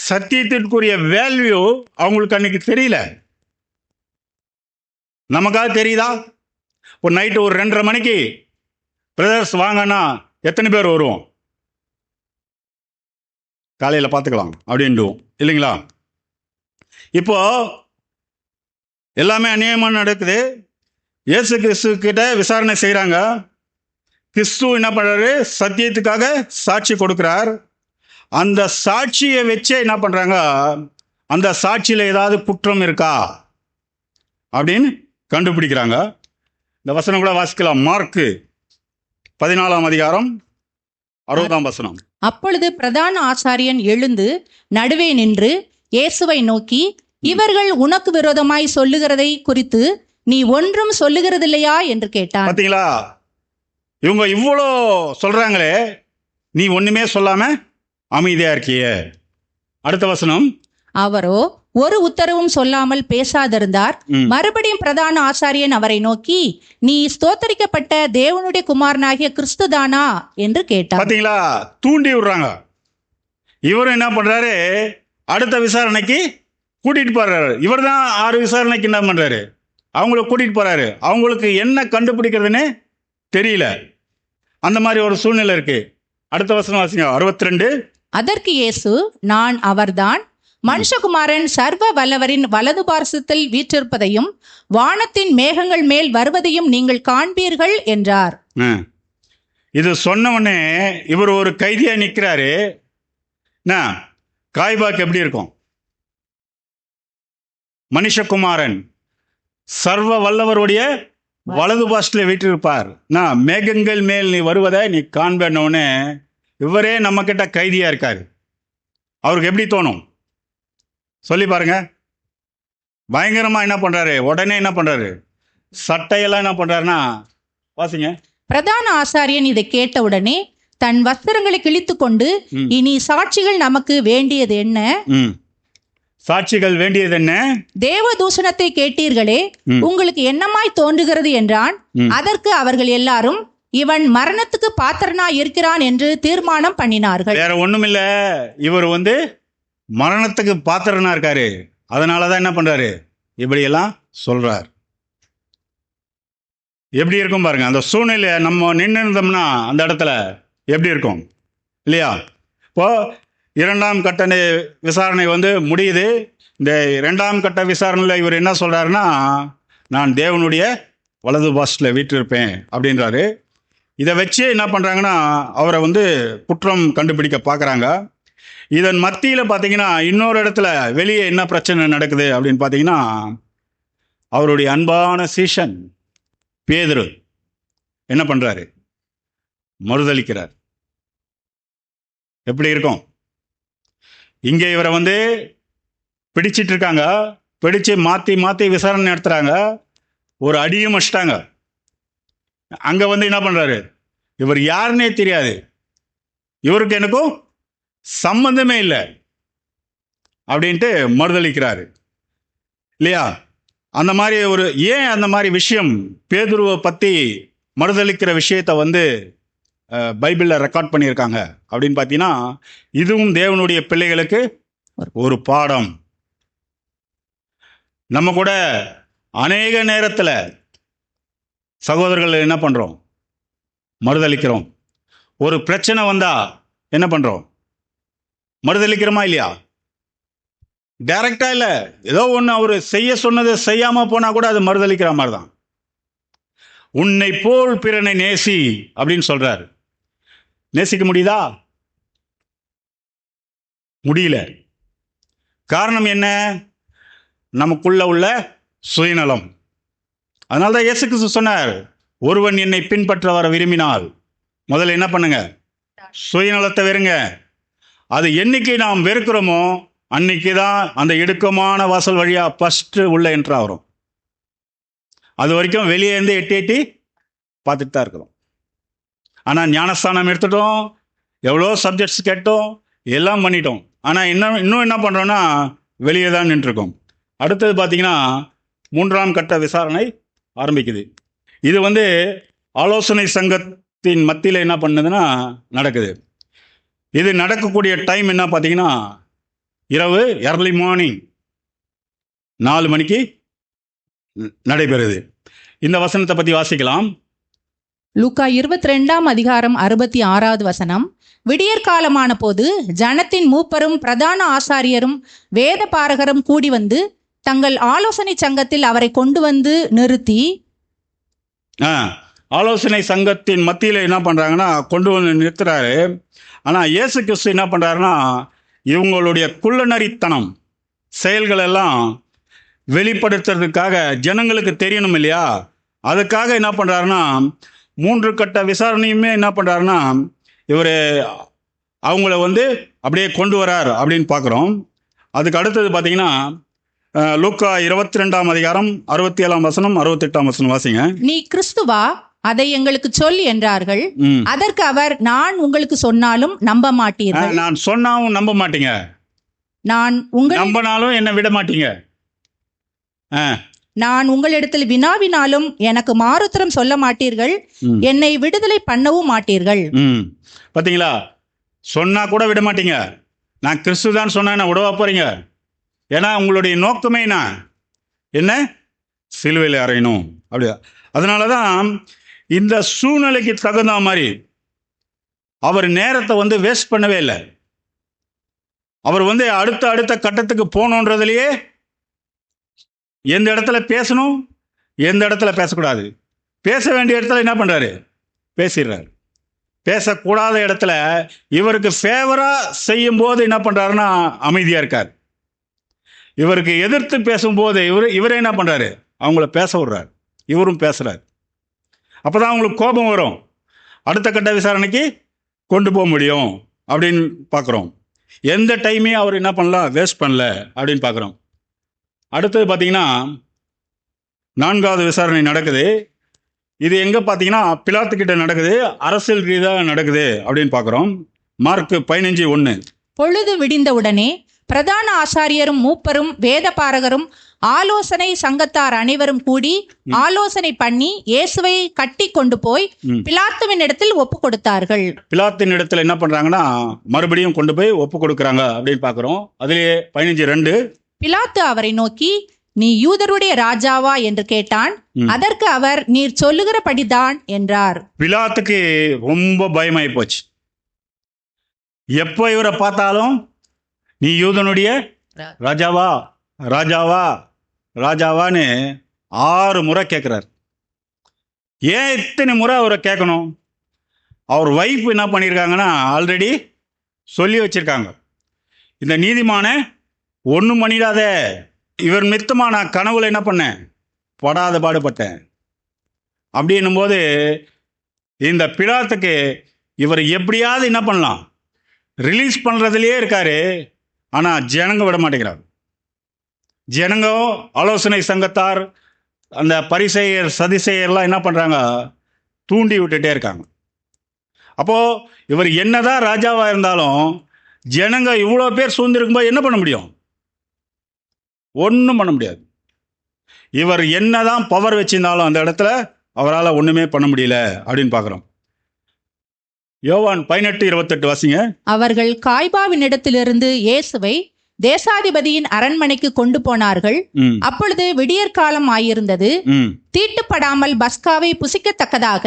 சத்தியத்திற்குரிய வேல்யூ அவங்களுக்கு அன்னைக்கு தெரியல. நமக்காக தெரியுதா? இப்போ நைட்டு ஒரு 2:30 மணிக்கு பிரதர்ஸ் வாங்கன்னா எத்தனை பேர் வருவோம்? காலையில் பார்த்துக்கலாம் அப்படின்டுவோம் இல்லைங்களா? இப்போ எல்லாமே அநியாயமாக நடக்குது. இயேசு கிறிஸ்து கிட்ட விசாரணை செய்கிறாங்க. கிறிஸ்து என்ன பண்ணுறாரு? சத்தியத்துக்காக சாட்சி கொடுக்குறார். அந்த சாட்சியை வச்சே என்ன பண்ணுறாங்க, அந்த சாட்சியில் ஏதாவது குற்றம் இருக்கா அப்படின்னு கண்டுபிடிக்கிறாங்க. இந்த வசனம் கூட வாசிக்கலாம். மார்க் 14:60. அப்பொழுது பிரதான ஆசாரியன் எழுந்து நடுவே நின்று இயேசுவை நோக்கி, இவர்கள் உனக்கு விரோதமாய் சொல்லுகிறதை குறித்து நீ ஒன்றும் சொல்லுகிறதில்லையா என்று கேட்டான். பார்த்தீங்களா? இவங்க இவ்வளோ சொல்றாங்களே, நீ ஒண்ணுமே சொல்லாம அமைதியா இருக்கியே. அடுத்த வசனம். அவரோ ஒரு உத்தரவும் சொல்லாமல் பேசாதிருந்தார். மறுபடியும் பிரதான ஆசாரியன் அவரை நோக்கி, நீ ஸ்தோத்தரிக்கப்பட்ட தேவனுடைய குமாரனாகிய கிறிஸ்து தானா என்று கேட்டார். பாத்தீங்களா? தூண்டி விடுறாங்க. இவரும் என்ன பண்றாரு? அடுத்த விசாரணைக்கு கூட்டிட்டு போறாரு. இவர் தான் 6 விசாரணைக்கு என்ன பண்றாரு? அவங்கள கூட்டிட்டு போறாரு. அவங்களுக்கு என்ன கண்டுபிடிக்கிறதுன்னு தெரியல. அந்த மாதிரி ஒரு சூழ்நிலை இருக்கு. அடுத்த வசனம் வாசிங்க. 62. அதற்கு இயேசு, நான் அவர்தான். மனுஷகுமாரன் சர்வ வல்லவரின் வலது பார்சத்தில் வீற்றிருப்பதையும் வானத்தின் மேகங்கள் மேல் வருவதையும் நீங்கள் காண்பீர்கள் என்றார். இது சொன்ன உடனே இவர் ஒரு கைதியா நிற்கிறாரு. காய்பாக்கு எப்படி இருக்கும்? மனுஷகுமாரன் சர்வ வல்லவருடைய வலது பாஸ்டில் வீற்றிருப்பார். மேகங்கள் மேல் நீ வருவதை நீ காண்பேன்னொடனே இவரே நம்ம கிட்ட கைதியா இருக்காரு. அவருக்கு எப்படி தோணும் சொல்லி பாருங்க. பயங்கரமா என்ன பண்றாரு? உடனே என்ன பண்றாரு? சட்டையெல்லாம் என்ன பண்றாருன்னா வாசிங்க. பிரதான ஆசாரியன் இதை கேட்டவுடனே தன் வஸ்திரங்களை கிழித்து கொண்டு, இனி சாட்சிகள் நமக்கு வேண்டியது என்ன? சாட்சிகள் வேண்டியது என்ன? தேவ தூஷணத்தை கேட்டீர்களே, உங்களுக்கு என்னமாய் தோன்றுகிறது என்றான். அதற்கு அவர்கள் எல்லாரும், இவன் மரணத்துக்கு பாத்திரனா இருக்கிறான் என்று தீர்மானம் பண்ணினார்கள். வேற ஒண்ணுமில்ல, இவர் மரணத்துக்கு பாத்திரனா இருக்காரு. அதனாலதான் என்ன பண்றாரு? இப்படி எல்லாம் சொல்றார். எப்படி இருக்கும் பாருங்க. அந்த சூழ்நிலை நம்ம நின்று இருந்தோம்னா அந்த இடத்துல எப்படி இருக்கும் இல்லையா? இப்போ இரண்டாம் கட்ட விசாரணை வந்து முடியுது. இந்த இரண்டாம் கட்ட விசாரணையில் இவர் என்ன சொல்கிறாருன்னா, நான் தேவனுடைய வலது பாசத்தில் வீற்றிருப்பேன் அப்படின்றாரு. இதை வச்சு என்ன பண்ணுறாங்கன்னா, அவரை வந்து குற்றம் கண்டுபிடிக்க பார்க்குறாங்க. இதன் மத்தியில் பார்த்தீங்கன்னா, இன்னொரு இடத்துல வெளியே என்ன பிரச்சனை நடக்குது அப்படின்னு பார்த்தீங்கன்னா, அவருடைய அன்பான சீஷன் பேதுரு என்ன பண்ணுறாரு? மறுதளிக்கிறார். எப்படி இருக்கும்? இங்கே இவரை வந்து பிடிச்சிட்டு இருக்காங்க, பிடிச்சு மாற்றி மாற்றி விசாரணை நடத்துகிறாங்க, ஒரு அடியும் வச்சிட்டாங்க. அங்கே வந்து என்ன பண்ணுறாரு? இவர் யாருன்னே தெரியாது, இவருக்கு எனக்கும் சம்பந்தமே இல்லை அப்படின்ட்டு மறுதளிக்கிறாரு இல்லையா? அந்த மாதிரி ஒரு ஏன் அந்த மாதிரி விஷயம் பேதுருவை பற்றி மறுதளிக்கிற விஷயத்தை வந்து பைபிளில் ரெக்கார்ட் பண்ணியிருக்காங்க அப்படின்னு பார்த்தீங்கன்னா, இதுவும் தேவனுடைய பிள்ளைகளுக்கு ஒரு பாடம். நம்ம கூட அநேக நேரத்தில் சகோதரர்கள் என்ன பண்ணுறோம்? மறுதளிக்கிறோம். ஒரு பிரச்சனை வந்தால் என்ன பண்ணுறோம்? மறுதளிக்கிறோமா இல்லையா? டைரக்டாக இல்லை, ஏதோ ஒன்று அவர் செய்ய சொன்னதை செய்யாமல் போனால் கூட அது மறுதளிக்கிற மாதிரி தான். உன்னை போல் பிறனை நேசி அப்படின்னு சொல்கிறார். நேசிக்க முடியுதா? முடியல. காரணம் என்ன? நமக்குள்ள உள்ள சுயநலம். அதனால தான் இயேசு கிறிஸ்து சொன்னார், ஒருவன் என்னை பின்பற்ற வர விரும்பினால் முதல்ல என்ன பண்ணுங்க? சுயநலத்தை வெறுங்க. அது என்னைக்கு நாம் வெறுக்கிறோமோ அன்னைக்கு தான் அந்த இடுக்கமான வாசல் வழியாக ஃபஸ்ட்டு உள்ள என்ட்ரா வரும். அது வரைக்கும் வெளியே இருந்து எட்டி எட்டி பார்த்துட்டு தான் இருக்கிறோம். ஆனால் ஞானஸ்தானம் எடுத்துட்டோம், எவ்வளோ சப்ஜெக்ட்ஸ் கேட்டோம், எல்லாம் பண்ணிட்டோம். ஆனால் இன்னும் என்ன பண்ணுறோன்னா வெளியே தான் நின்றுருக்கோம். அடுத்தது பார்த்தீங்கன்னா, மூன்றாம் கட்ட விசாரணை ஆரம்பிக்குது. இது வந்து ஆலோசனை சங்கத்தின் மத்தியில் என்ன பண்ணுதுன்னா நடக்குது. இது நடக்கக்கூடிய டைம் என்ன பார்த்தீங்கன்னா, இரவு early மார்னிங் 4 மணிக்கு நடைபெறுது. இந்த வசனத்தை பற்றி வாசிக்கலாம். லூக்கா 22 அதிகாரம் 66 வசனம். விடியற்காலமான போது ஜனத்தின் மூப்பரும் பிரதான ஆசாரியரும் வேத பாரகரும் கூடி வந்து தங்கள் ஆலோசனை சங்கத்தில் அவரை கொண்டு வந்து நிறுத்தி, ஆலோசனை சங்கத்தின் மத்தியில் என்ன பண்ணுறாங்கன்னா கொண்டு வந்து நிறுத்துறாரு. ஆனால் இயேசு கிறிஸ்து என்ன பண்ணுறாருன்னா, இவங்களுடைய குள்ளநரித்தனம் செயல்கள் எல்லாம் வெளிப்படுத்துறதுக்காக ஜனங்களுக்கு தெரியணும் இல்லையா? அதுக்காக என்ன பண்ணுறாருன்னா 3 கட்ட விசாரணையுமே என்ன பண்ணுறாருன்னா இவர் அவங்கள வந்து அப்படியே கொண்டு வரார் அப்படின்னு பார்க்குறோம். அதுக்கு அடுத்தது பார்த்தீங்கன்னா லூக்கா 22 அதிகாரம் 67 வசனம் 68 வசனம் வாசிங்க. நீ கிறிஸ்துவா? அதை எங்களுக்கு சொல் என்றார்கள். அதற்கு அவர், நான் உங்களுக்கு சொன்னாலும் நம்ப மாட்டீர்கள். நான் சொன்னாலும் நம்ப மாட்டீங்க, நான் நம்பினாலும் என்ன விட மாட்டீங்க. நான் உங்களிடத்தில் வினாவினாலும் எனக்கு மாறுத்திரம் சொல்ல மாட்டீர்கள், என்னை விடுதலை பண்ணவும் மாட்டீர்கள். பார்த்தீங்களா? சொன்னா கூட விட மாட்டீங்க. நான் கிறிஸ்து தான் சொன்னா என்ன விடவா போறீங்க? ஏன்னா உங்களுடைய நோக்கமே என்ன? சிலுவையில் அறையணும். அப்படியா? அதனால தான் இந்த சூழ்நிலைக்கு தகுந்த மாதிரி அவர் நேரத்தை வந்து வேஸ்ட் பண்ணவே இல்லை. அவர் வந்து அடுத்த கட்டத்துக்கு போகணுன்றதுலையே எந்த இடத்துல பேசணும், எந்த இடத்துல பேசக்கூடாது, பேச வேண்டிய இடத்துல என்ன பண்ணுறாரு? பேசிடுறாரு. பேசக்கூடாத இடத்துல இவருக்கு ஃபேவராக செய்யும்போது என்ன பண்ணுறாருன்னா அமைதியாக இருக்கார். இவருக்கு எதிர்த்து பேசும்போது இவரே என்ன பண்ணுறாரு? அவங்கள பேச விடுறார், இவரும் பேசுகிறார். அப்போ தான் அவங்களுக்கு கோபம் வரும், அடுத்த கட்ட விசாரணைக்கு கொண்டு போக முடியும் அப்படின்னு பார்க்குறோம். எந்த டைமையும் அவர் என்ன பண்ணலாம்? வேஸ்ட் பண்ணல அப்படின்னு பார்க்குறோம். அடுத்தது பார்த்தீங்கன்னா 4வது விசாரணை நடக்குது. இது எங்கே பார்த்தீங்கன்னா பிலாத்துக்கிட்ட நடக்குது, அரசியல் ரீதியாக நடக்குது அப்படின்னு பார்க்குறோம். மார்க் 15:1. பொழுது விடிந்தவுடனே பிரதான ஆசாரியரும் மூப்பரும் வேத பாரகரும் ஆலோசனை சங்கத்தார் அனைவரும் கூடி ஆலோசனை பண்ணி இயேசுவை கட்டி கொண்டு போய் பிலாத்துவின் இடத்தில் ஒப்பு கொடுத்தார்கள். பிலாத்தின் இடத்துல என்ன பண்றாங்கன்னா மறுபடியும் கொண்டு போய் ஒப்பு கொடுக்குறாங்க அப்படின்னு பார்க்குறோம். அதிலே 15:2. பிலாத்து அவரை நோக்கி, நீ யூதருடைய ராஜாவா என்று கேட்டான். அதற்கு அவர், நீர் சொல்லுகிறபடிதான் என்றார். பிலாத்துக்கு ரொம்ப பயமாயி போச்சு. எப்போ இவரை பார்த்தாலும் நீ யூதனுடைய ராஜாவா ராஜாவா ராஜாவான்னு 6 முறை கேட்குறார். ஏன் இத்தனை முறை அவரை கேட்கணும்? அவர் ஒய்ஃப் என்ன பண்ணியிருக்காங்கன்னா ஆல்ரெடி சொல்லி வச்சிருக்காங்க, இந்த நீதிமானை ஒன்றும் பண்ணிடாத, இவர் மித்தமா நான் கனவுல என்ன பண்ணேன், படாத பாடுபட்டேன் அப்படின்னும் போது இந்த பிலாத்துக்கு இவர் எப்படியாவது என்ன பண்ணலாம், ரிலீஸ் பண்ணுறதுலையே இருக்காரு. ஆனால் ஜனங்க விட மாட்டேங்கிறார். ஜனங்க ஆலோசனை சங்கத்தார், அந்த பரிசெயர் சதிசெயர்லாம் என்ன பண்ணுறாங்க, தூண்டி விட்டுட்டே இருக்காங்க. அப்போது இவர் என்னதான் ராஜாவாக இருந்தாலும் ஜனங்க இவ்வளோ பேர் சூழ்ந்திருக்கும்போது என்ன பண்ண முடியும்? ஒன்றும் பண்ண முடியாது. இவர் என்னதான் பவர் வச்சிருந்தாலும் அந்த இடத்துல அவரால் ஒன்றுமே பண்ண முடியல அப்படின்னு பார்க்குறோம். யோவான் 18:28 வாசிங்க. அவர்கள் காய்பாவின் இடத்திலிருந்து இயேசுவை தேசாதிபதியின் அரண்மனைக்கு கொண்டு போனார்கள். அப்பொழுது விடியற்காலம் ஆயிருந்தது. தீட்டுப்படாமல் பஸ்காவை புசிக்கத்தக்கதாக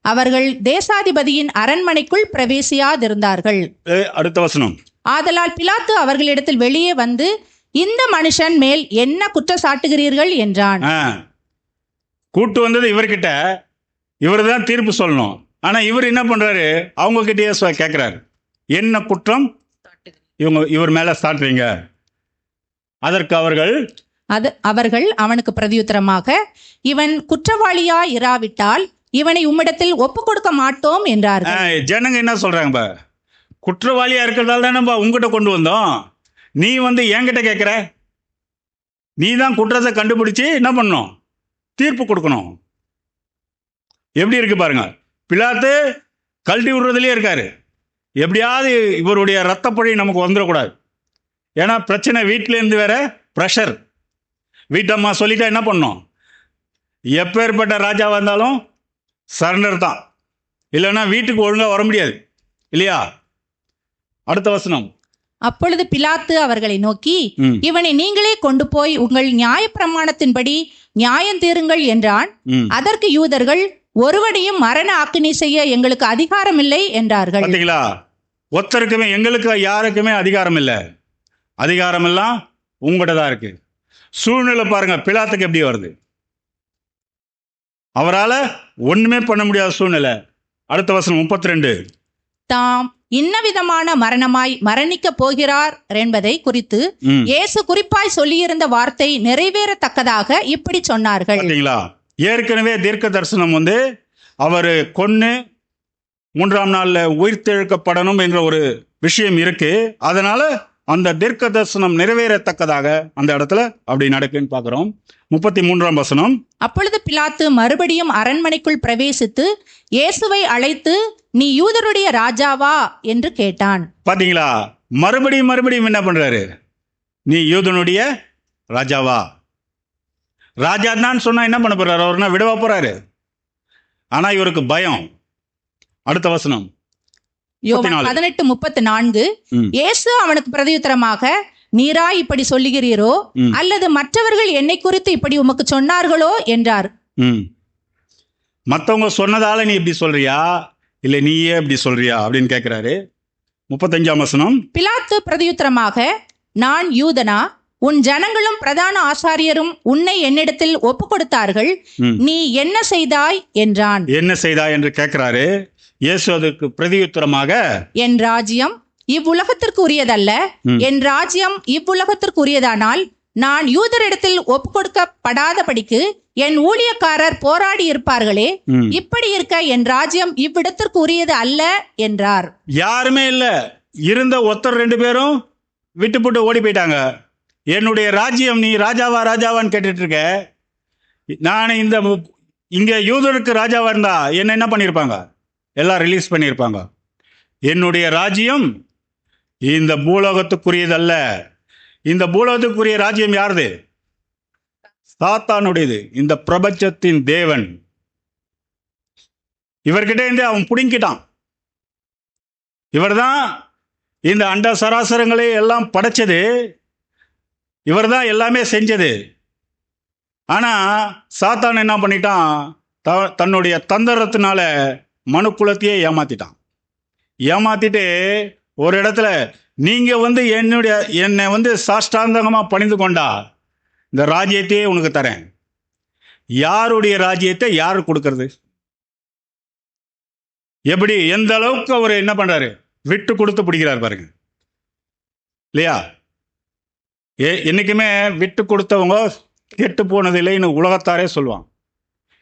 அவர்கள் தேசாதிபதியின் அரண்மனைக்குள் பிரவேசியாதிருந்தார்கள். அடுத்த வசனம். ஆதலால் பிலாத்து அவர்களிடத்தில் வெளியே வந்து, இந்த மனுஷன் மேல் என்ன குற்றம் சாட்டுகிறீர்கள் என்றான். கூட்டு வந்தது இவர்கிட்ட, இவர் தான் தீர்ப்பு சொல்லணும். ஆனா இவர் என்ன பண்றாரு, அவங்க கிட்டே கேட்கிறாரு, என்ன குற்றம் இவர் மேல சாட்டுறீங்க? அதற்கு அவர்கள் அவனுக்கு பிரதியுத்தரமாக, இவன் குற்றவாளியா இராவிட்டால் இவனை உம்மிடத்தில் ஒப்பு கொடுக்க மாட்டோம் என்றார்கள். ஜனங்க என்ன சொல்றாங்க, குற்றவாளியா இருக்கிறதால தான் நம்ம உங்ககிட்ட கொண்டு வந்தோம், நீ வந்து என்கிட்ட கேட்குற, நீ தான் குற்றத்தை கண்டுபிடிச்சு என்ன பண்ணணும், தீர்ப்பு கொடுக்கணும். எப்படி இருக்கு பாருங்க. பிலாத்து கழட்டி விடுறதுலேயே இருக்காரு. எப்படியாவது இவருடைய ரத்தப்பழி நமக்கு வந்துடக்கூடாது. ஏன்னா பிரச்சனை வீட்டிலேருந்து வேற ப்ரெஷர். வீட்டம்மா சொல்லிட்டா என்ன பண்ணணும், எப்பேற்பட்ட ராஜா வந்தாலும் சரண்டர் தான், இல்லைன்னா வீட்டுக்கு ஒழுங்காக வர முடியாது இல்லையா? அடுத்த வசனம். அப்பொழுது பிலாத்து அவர்களை நோக்கி, இவனை நீங்களே கொண்டு போய் உங்கள் நியாயப்பிரமாணத்தின்படி நியாயம் தீருங்கள் என்றான். அதற்கு யூதர்கள், ஒருவனையும் மரண ஆக்கினை செய்ய எங்களுக்கு அதிகாரம் இல்லை என்றார்கள். பார்த்தீங்களா, ஒருத்தருக்குமே எங்களுக்கு யாருக்குமே அதிகாரம் இல்லை, அதிகாரம் எல்லாம் உங்கள்கிட்ட தான் இருக்கு. சூழ்நிலை பாருங்க, பிலாத்துக்கு எப்படி வருது, அவரால் ஒண்ணுமே பண்ண முடியாத சூழ்நிலை. அடுத்த வசனம் 32. தாம் இன்னவிதமான மரணமாய் மரணிக்க போகிறார் என்பதை குறித்து இயேசு குறிப்பாய் சொல்லியிருந்த வார்த்தை நிறைவேறத்தக்கதாக இப்படி சொன்னார்கள். பார்த்தீங்களா, ஏற்கனவே தீர்க்க தரிசனம் வந்து அவர் கொன்னு 3ஆம் நாளில் உயிர்த்தெழுக்கப்படணும் என்ற ஒரு விஷயம் இருக்கு. அதனால அந்த தீர்க்க தரிசனம் நிறைவேறத்தக்கதாக அந்த இடத்துல அப்படி நடக்குன்னு பார்க்குறோம். 33ஆம் வசனம். அப்பொழுது பிலாத்து மறுபடியும் அரண்மனைக்குள் பிரவேசித்து இயேசுவை அழைத்து, நீ யூதருடைய ராஜாவா என்று கேட்டான். பார்த்தீங்களா, மறுபடியும் என்ன பண்றாரு, நீ யூதனுடைய ராஜாவா? ராஜா தான் சொன்னா என்ன பண்ண போறாரு, அவர்னா விடவா போறாரு? ஆனா இவருக்கு பயம். அடுத்த வசனம் 18:34. இயேசு அவனுக்கு பிரதியுத்தரமாக, நீரா இப்படி சொல்லுகிறீரோ, அல்லது மற்றவர்கள் என்னை குறித்து இப்படி உமக்கு சொன்னார்களோ என்றார். மற்றவங்க சொன்னதால நீ இப்படி சொல்றியா, இல்ல நீயே இப்படி சொல்றியா அப்படின்னு கேட்கிறாரு. 35ஆம் வசனம். பிலாத்து பிரதியுத்தரமாக, நான் யூதனா? உன் ஜனங்களும் பிரதான ஆசாரியரும் உன்னை என்னிடத்தில் ஒப்பு கொடுத்தார்கள், நீ என்ன செய்தாய் என்றான். என்ன செய்தாய் என்று கேட்கிறாரு. இயேசு அதுக்கு பிரதியுத்தரமாக, என் ராஜ்யம் இவ்வுலகத்திற்கு உரியதல்ல, என் ராஜ்யம் இவ்வுலகத்திற்கு உரியதானால் நான் யூதரிடத்தில் ஒப்பு கொடுக்கப்படாதபடிக்கு என் ஊழியக்காரர் போராடி இருப்பார்களே, இப்படி இருக்க என் ராஜ்யம் இவ்விடத்திற்கு உரியது அல்ல என்றார். யாருமே இல்ல, இருந்த ஒருத்தர் 2 பேரும் விட்டு போட்டு ஓடி போயிட்டாங்க. என்னுடைய ராஜ்யம் நீ ராஜாவான்னு கேட்டுட்டு இருக்க. நான் இங்க யூதருக்கு ராஜாவா இருந்தா என்ன பண்ணியிருப்பாங்க, எல்லாம் ரிலீஸ் பண்ணியிருப்பாங்க. என்னுடைய ராஜ்யம் இந்த பூலோகத்துக்குரியதல்ல. இந்த பூலோகத்துக்குரிய ராஜ்யம் யாருது? சாத்தானுடையது, இந்த பிரபஞ்சத்தின் தேவன். இவர்கிட்ட இருந்து அவன் புடுங்கிட்டான். இவர்தான் இந்த அண்ட சராசரங்களை எல்லாம் படைச்சது, இவர்தான் எல்லாமே செஞ்சது. ஆனா சாத்தான் என்ன பண்ணிட்டான், தன்னுடைய தந்திரத்தினால மனுக்குலத்தையே ஏமாத்திட்டான். ஏமாத்திட்டு ஒரு இடத்துல நீங்க என்னை சாஷ்டாந்தகமா பணிந்து கொண்டா இந்த ராஜ்யத்தையே உனக்கு தரேன். யாருடைய ராஜ்யத்தை யாரு கொடுக்கறது? எப்படி எந்த அளவுக்கு அவர் என்ன பண்றாரு, விட்டு கொடுத்து பிடிக்கிறார் பாருங்க, இல்லையா? என்னைக்குமே விட்டு கொடுத்தவங்க கெட்டு போனதில்லைன்னு உலகத்தாரே சொல்லுவான்.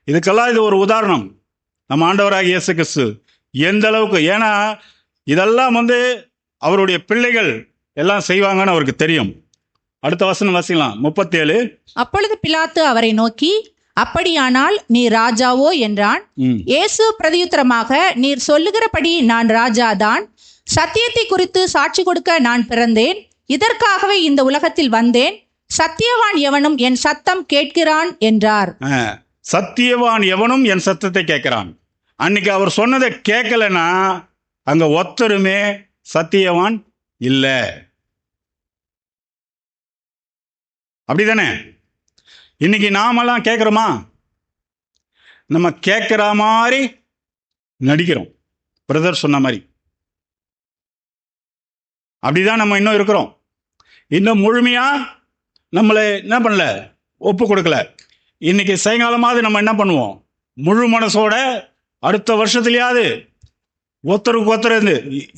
இதுக்கெல்லாம் இது ஒரு உதாரணம். நம்ம ஆண்டவராகிய இயேசு கிறிஸ்து எந்த அளவுக்கு, ஏன்னா இதெல்லாம் அவருடைய பிள்ளைகள் எல்லாம் செய்வாங்கன்னு அவருக்கு தெரியும். அடுத்த வசனம் வாசிக்கலாம், 37. அப்பொழுது பிலாத்து அவரை நோக்கி, அப்படியானால் நீ ராஜாவோ என்றான். இயேசு பிரதியுத்தரமாக, நீர் சொல்லுகிறபடி நான் ராஜாதான். சத்தியத்தை குறித்து சாட்சி கொடுக்க நான் பிறந்தேன். இதற்காகவே இந்த உலகத்தில் வந்தேன். சத்தியவான் எவனும் என் சத்தம் கேட்கிறான் என்றார். சத்தியவான் எவனும் என் சத்தத்தை கேட்கிறான். அன்னைக்கு அவர் சொன்னதை கேட்கலன்னா அங்க ஒத்தருமே சத்தியவான் இல்லை. அப்படிதானே? இன்னைக்கு நாமெல்லாம் கேட்குறோமா? நம்ம கேட்குற மாதிரி நடிக்கிறோம். பிரதர் சொன்ன மாதிரி அப்படிதான் நம்ம இன்னும் இருக்கிறோம். இன்னும் முழுமையா நம்மளை என்ன பண்ணல, ஒப்பு கொடுக்கல. இன்னைக்கு சாயங்காலமாவது நம்ம என்ன பண்ணுவோம், முழு மனசோட அடுத்த வருஷத்துலயாவது ஒருத்தருக்கு ஒருத்தர் இருந்து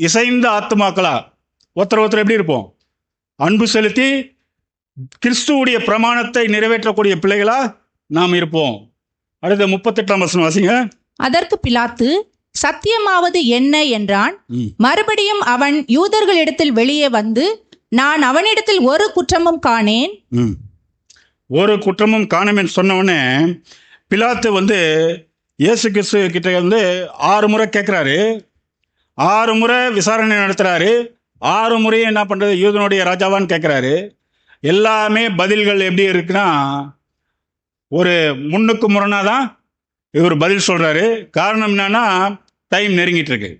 இசைந்த ஆத்துமாக்களா ஒருத்தர் எப்படி இருப்போம், அன்பு செலுத்தி கிறிஸ்துவுடைய பிரமாணத்தை நிறைவேற்றக்கூடிய பிள்ளைகளா நாம் இருப்போம். அடுத்த 38ஆம் வசனம் வாசிங்க. அதற்கு பிலாத்து, சத்தியமாவது என்ன என்றான். மறுபடியும் அவன் யூதர்களிடத்தில் வெளியே வந்து, நான் அவனிடத்தில் ஒரு குற்றமும் காணேன். ஒரு குற்றமும் காணேன் சொன்னவொடனே பிலாத்து இயேசு கிறிஸ்து கிட்ட 6 முறை கேட்குறாரு, 6 முறை விசாரணை நடத்துறாரு, 6 முறையும் என்ன பண்றது, யூதனுடைய ராஜாவான்னு கேட்குறாரு. எல்லாமே பதில்கள் எப்படி இருக்குன்னா, ஒரு முன்னுக்கு முரணாக தான் இவர் பதில் சொல்கிறாரு. காரணம் என்னன்னா, டைம் நெருங்கிட்டு இருக்கு,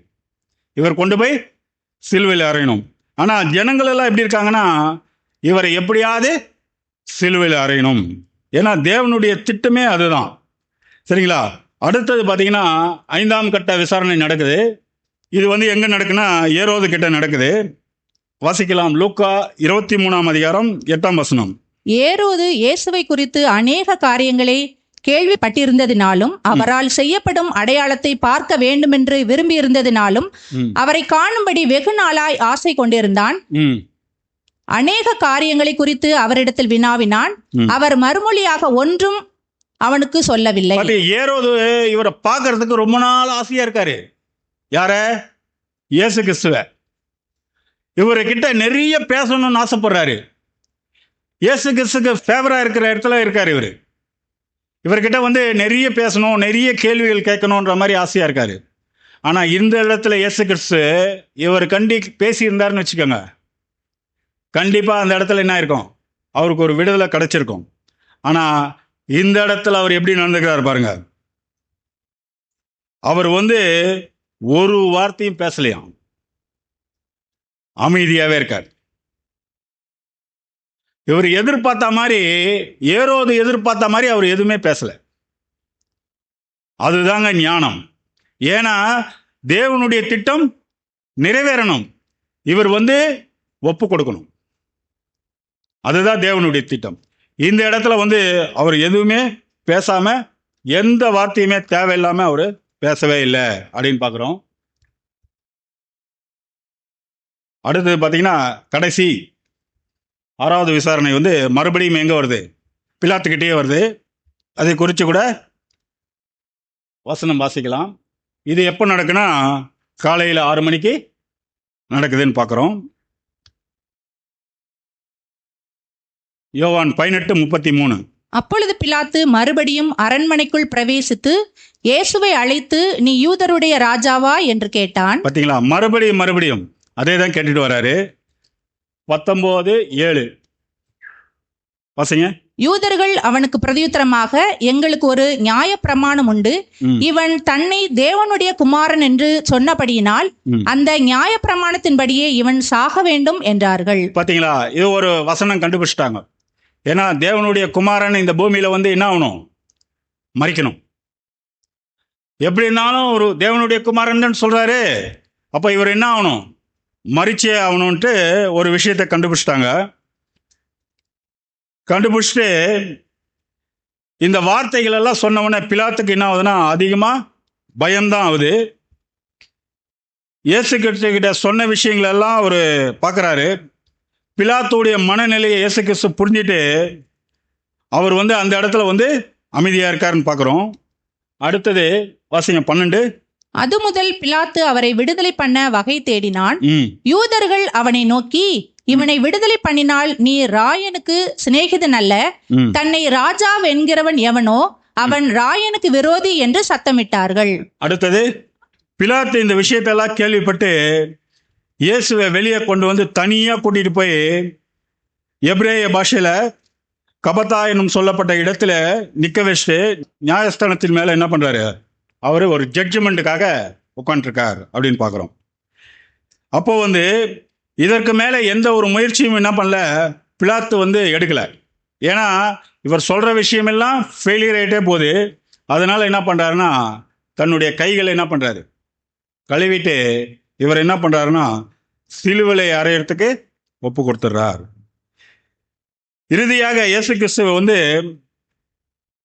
இவர் கொண்டு போய் சிலுவையில் அறையணும். ஆனால் ஜனங்கள் எல்லாம் எப்படி இருக்காங்கன்னா, இவரை எப்படியாவது சிலுவையில் அறையணும். ஏன்னா தேவனுடைய திட்டமே அதுதான். சரிங்களா? அடுத்தது பார்த்தீங்கன்னா 5ஆம் கட்ட விசாரணை நடக்குது. இது எங்கே நடக்குன்னா, ஏரோது கிட்ட நடக்குது. வாசிக்கலாம், லூக்கா 23ஆம் அதிகாரம் 8ஆம் வசனம். ஏரோது இயேசுவை குறித்து அநேக காரியங்களை கேள்விப்பட்டிருந்ததினாலும் அவரால் செய்யப்படும் அடையாளத்தை பார்க்க வேண்டுமென்று விரும்பியிருந்ததினாலும் அவரை காணும்படி வெகு நாளாய் ஆசை கொண்டிருந்தான். அநேக காரியங்களை குறித்து அவரிடத்தில் வினாவினான். அவர் மறுமொழியாக ஒன்றும் அவனுக்கு சொல்லவில்லை. ஏரோது இவரை பார்க்கறதுக்கு ரொம்ப நாள் ஆசையா இருக்காரு. யார? இயேசு கிறிஸ்துவ. இவர்கிட்ட நிறைய பேசணும்னு ஆசைப்படுறாரு. இயேசு கிறிஸ்துக்கு ஃபேவரா இருக்கிற இடத்துல இருக்காரு. இவர்கிட்ட நிறைய பேசணும், நிறைய கேள்விகள் கேட்கணுன்ற மாதிரி ஆசையா இருக்காரு. ஆனா இந்த இடத்துல இயேசு கிறிஸ்து இவர் பேசியிருந்தாருன்னு வச்சுக்கோங்க, கண்டிப்பா அந்த இடத்துல என்ன இருக்கும், அவருக்கு ஒரு விடுதலை கிடைச்சிருக்கும். ஆனா இந்த இடத்துல அவர் எப்படி நடந்துக்கிறார் பாருங்க. அவர் ஒரு வார்த்தையும் பேசலையாம், அமைதியாவே இருக்கார். இவர் எதிர்பார்த்த மாதிரி, ஏரோது எதிர்பார்த்த மாதிரி அவர் எதுவுமே பேசல. அதுதாங்க ஞானம். ஏன்னா தேவனுடைய திட்டம் நிறைவேறணும், இவர் ஒப்பு கொடுக்கணும். அதுதான் தேவனுடைய திட்டம். இந்த இடத்துல அவர் எதுவுமே பேசாம, எந்த வார்த்தையுமே தேவையில்லாம அவர் பேசவே இல்லை அப்படின்னு பார்க்குறோம். அடுத்தது பார்த்தீங்கன்னா கடைசி 6வது விசாரணை மறுபடியும் எங்கே வருது, பிலாத்துக்கிட்டே வருது. அதை குறித்து கூட வசனம் வாசிக்கலாம். இது எப்போ நடக்குன்னா, காலையில் 6 மணிக்கு நடக்குதுன்னு பார்க்குறோம். யோவான் 18:33. அப்பொழுது பிலாத்து மறுபடியும் அரண்மனைக்குள் பிரவேசித்து இயேசுவை அழைத்து, நீ யூதருடைய ராஜாவா என்று கேட்டான். பார்த்தீங்களா? மறுபடியும் அதே தான் கேட்டுட்டு வராரு. 19:7 வாசிங்க. யூதர்கள் அவனுக்கு பிரதியுத்தரமாக, எங்களுக்கு ஒரு நியாய பிரமாணம் உண்டு. இவன் தன்னை தேவனுடைய குமாரன் என்று சொன்னபடியினால் அந்த நியாய பிரமாணத்தின்படியே இவன் சாக வேண்டும் என்றார்கள். பாத்தீங்களா? இது ஒரு வசனம் கண்டுபிடிச்சிட்டாங்க. ஏன்னா தேவனுடைய குமாரன் இந்த பூமியில என்ன ஆகணும், மரிக்கணும். எப்படி இருந்தாலும் ஒரு தேவனுடைய குமாரன் சொல்றாரு, அப்ப இவர் என்ன ஆகணும், மறிச்சே ஆகணுன்ட்டு ஒரு விஷயத்தை கண்டுபிடிச்சிட்டாங்க. கண்டுபிடிச்சிட்டு இந்த வார்த்தைகள் எல்லாம் சொன்னவொடனே பிலாத்துக்கு என்ன ஆகுதுன்னா அதிகமாக பயம்தான் ஆகுது. இயேசு கிறிஸ்து சொன்ன விஷயங்கள் எல்லாம் அவர் பார்க்குறாரு. பிலாத்துடைய மனநிலையை இயேசு கிறிஸ்து புரிஞ்சுட்டு அவர் அந்த இடத்துல அமைதியாக இருக்காருன்னு பார்க்குறோம். அடுத்தது வாசிங்க 12. அது முதல் பிலாத்து அவரை விடுதலை பண்ண வகை தேடினான். யூதர்கள் அவனை நோக்கி, இவனை விடுதலை பண்ணினால் நீ ராயனுக்கு சிநேகிதன் அல்ல, தன்னை ராஜா என்கிறவன் எவனோ அவன் ராயனுக்கு விரோதி என்று சத்தமிட்டார்கள். அடுத்தது பிலாத்து இந்த விஷயத்தெல்லாம் கேள்விப்பட்டு இயேசுவை வெளியே கொண்டு தனியாக கூட்டிட்டு போய் எபிரேய பாஷையில கபத்தா என்னும் சொல்லப்பட்ட இடத்துல நிக்க வச்சுட்டு நியாயஸ்தானத்தின் மேல என்ன பண்றாரு, அவர் ஒரு ஜட்ஜ்மெண்ட்டுக்காக உட்காந்துருக்கார் அப்படின்னு பார்க்குறோம். அப்போ இதற்கு மேலே எந்த ஒரு முயற்சியும் என்ன பண்ணல பிலாத்து எடுக்கலை. ஏன்னா இவர் சொல்கிற விஷயமெல்லாம் ஃபெயிலியர் ஆகிட்டே போகுது. அதனால் என்ன பண்ணுறாருன்னா தன்னுடைய கைகளை என்ன பண்ணுறாரு கழுவிட்டு இவர் என்ன பண்ணுறாருன்னா சிலுவையை அறையறதுக்கு ஒப்பு கொடுத்துட்றார். இறுதியாக இயேசு கிறிஸ்துவ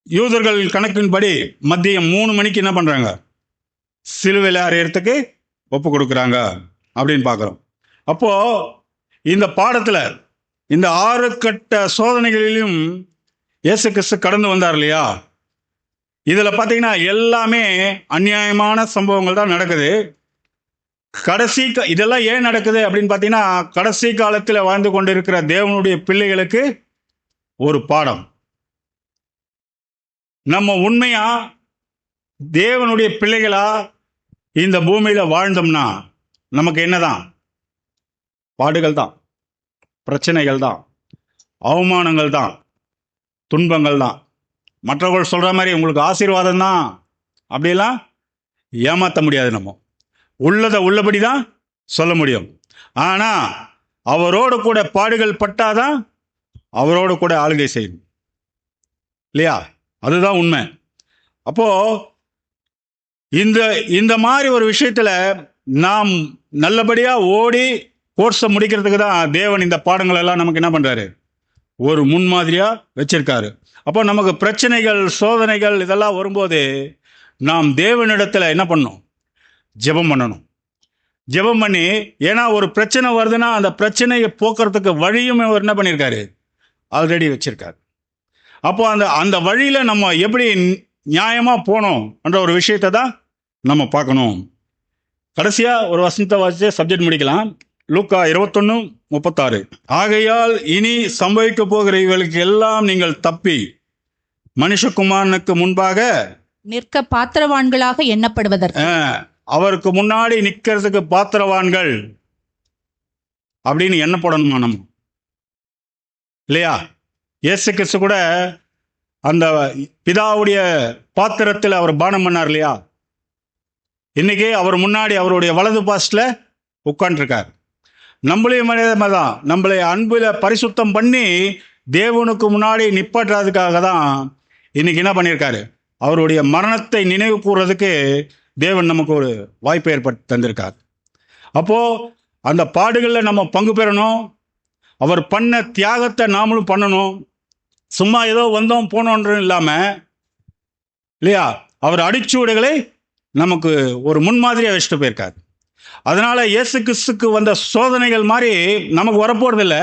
யூதர்கள் கணக்கின்படி மதியம் 3 மணிக்கு என்ன பண்ணுறாங்க, சிலுவையில் அறையறதுக்கு ஒப்பு கொடுக்குறாங்க அப்படின்னு பார்க்குறோம். அப்போது இந்த பாடத்தில் இந்த 6 கட்ட சோதனைகளிலும் இயேசு கிறிஸ்து கடந்து வந்தார் இல்லையா. இதில் பார்த்தீங்கன்னா எல்லாமே அநியாயமான சம்பவங்கள் தான் நடக்குது. இதெல்லாம் ஏன் நடக்குது அப்படின்னு பார்த்தீங்கன்னா கடைசி காலத்தில் வாழ்ந்து கொண்டிருக்கிற தேவனுடைய பிள்ளைகளுக்கு ஒரு பாடம். நம்ம உண்மையா தேவனுடைய பிள்ளைகளா இந்த பூமியில வாழ்ந்தோம்னா நமக்கு என்னதான் பாடுகள் தான், பிரச்சனைகள் தான், அவமானங்கள் தான், துன்பங்கள் தான். மற்றவர்கள் சொல்ற மாதிரி உங்களுக்கு ஆசீர்வாதம் தான் அப்படியெல்லாம் ஏமாற்ற முடியாது. நம்ம உள்ளதை உள்ளபடி தான் சொல்ல முடியும். ஆனா அவரோடு கூட பாடுகள் பட்டாதான் அவரோடு கூட ஆளுகை செய்யணும் இல்லையா, அதுதான் உண்மை. அப்போ இந்த மாதிரி ஒரு விஷயத்துல நாம் நல்லபடியா ஓடி கோர்ஸை முடிக்கிறதுக்கு தான் தேவன் இந்த பாடங்கள் எல்லாம் நமக்கு என்ன பண்றாரு, ஒரு முன்மாதிரியா வச்சிருக்காரு. அப்போ நமக்கு பிரச்சனைகள் சோதனைகள் இதெல்லாம் வரும்போது நாம் தேவனிடத்துல என்ன பண்ணணும், ஜெபம் பண்ணணும். ஜெபம் பண்ணி, ஏன்னா ஒரு பிரச்சனை வருதுன்னா அந்த பிரச்சனையை போக்குறதுக்கு வழியும் அவர் என்ன பண்ணியிருக்காரு, ஆல்ரெடி வச்சிருக்காரு. அப்போ அந்த வழியில நம்ம எப்படி நியாயமா போனோம் என்ற ஒரு விஷயத்தை தான் நம்ம பார்க்கணும். கடைசியா ஒரு வசனத்தை வாசிச்சு சப்ஜெக்ட் முடிக்கலாம். லூக்கா 21:36. ஆகையால் இனி சம்பவிக்க போகிற இவர்களுக்கு எல்லாம் நீங்கள் தப்பி மனுஷகுமாரனுக்கு முன்பாக நிற்க பாத்திரவான்களாக எண்ணப்படுவதற்கு, அவருக்கு முன்னாடி நிற்கிறதுக்கு பாத்திரவான்கள் அப்படின்னு எண்ணப்படணுமா நம்ம இல்லையா. இயேசு கிறிஸ்து கூட அந்த பிதாவுடைய பாத்திரத்தில் அவர் பானம் பண்ணார் இல்லையா. இன்னைக்கு அவர் முன்னாடி அவருடைய வலது பாஸ்ட்ல உட்காந்துருக்கார். நம்மளையும் தான் நம்மளை அன்புல பரிசுத்தம் பண்ணி தேவனுக்கு முன்னாடி நிப்பாட்டுறதுக்காக தான் இன்னைக்கு என்ன பண்ணியிருக்காரு, அவருடைய மரணத்தை நினைவு கூறுறதுக்கு தேவன் நமக்கு ஒரு வாய்ப்பை ஏற்படுத்தி தந்திருக்கார். அப்போ அந்த பாடுகளில் நம்ம பங்கு பெறணும். அவர் பண்ண தியாகத்தை நாமளும் பண்ணணும். சும்மா ஏதோ வந்தோம் போனோன்ற இல்லாமல் இல்லையா, அவர் அடிச்சுவடுகளை நமக்கு ஒரு முன்மாதிரியாக வச்சுட்டு போயிருக்கார். அதனால இயேசு கிறிஸ்துக்கு வந்த சோதனைகள் மாதிரி நமக்கு வரப்போறது இல்லை.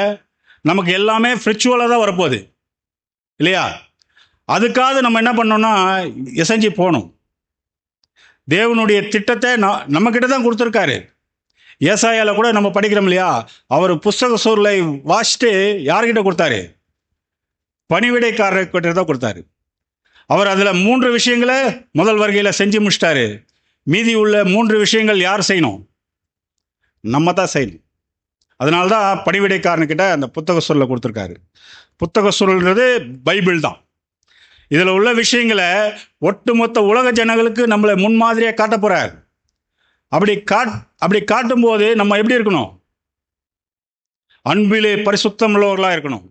நமக்கு எல்லாமே ஃப்ரிச்சுவலாக தான் வரப்போகுது இல்லையா. அதுக்காக நம்ம என்ன பண்ணோம்னா எசைஞ்சு போகணும். தேவனுடைய திட்டத்தை நம்ம கிட்ட தான் கொடுத்துருக்காரு. ஏசாயால கூட நம்ம படிக்கிறோம் இல்லையா, அவர் புஸ்தக சூழலை வாசிட்டு யார்கிட்ட கொடுத்தாரு, பணிவிடைக்காரர்கிட்ட தான் கொடுத்தாரு. அவர் அதில் 3 விஷயங்களை முதல் வருகையில் செஞ்சு முடிச்சிட்டாரு. மீதி உள்ள 3 விஷயங்கள் யார் செய்யணும், நம்ம தான் செய்யணும். அதனால்தான் பணிவிடைக்காரன்கிட்ட அந்த புத்தக சூழலை கொடுத்துருக்காரு. புத்தக சூழல்ன்றது பைபிள் தான். இதில் உள்ள விஷயங்களை ஒட்டுமொத்த உலக ஜனங்களுக்கு நம்மளை முன்மாதிரியாக காட்ட போகிறார். அப்படி காட்டும்போது நம்ம எப்படி இருக்கணும், அன்பிலே பரிசுத்தம் உள்ளவர்களாக இருக்கணும்.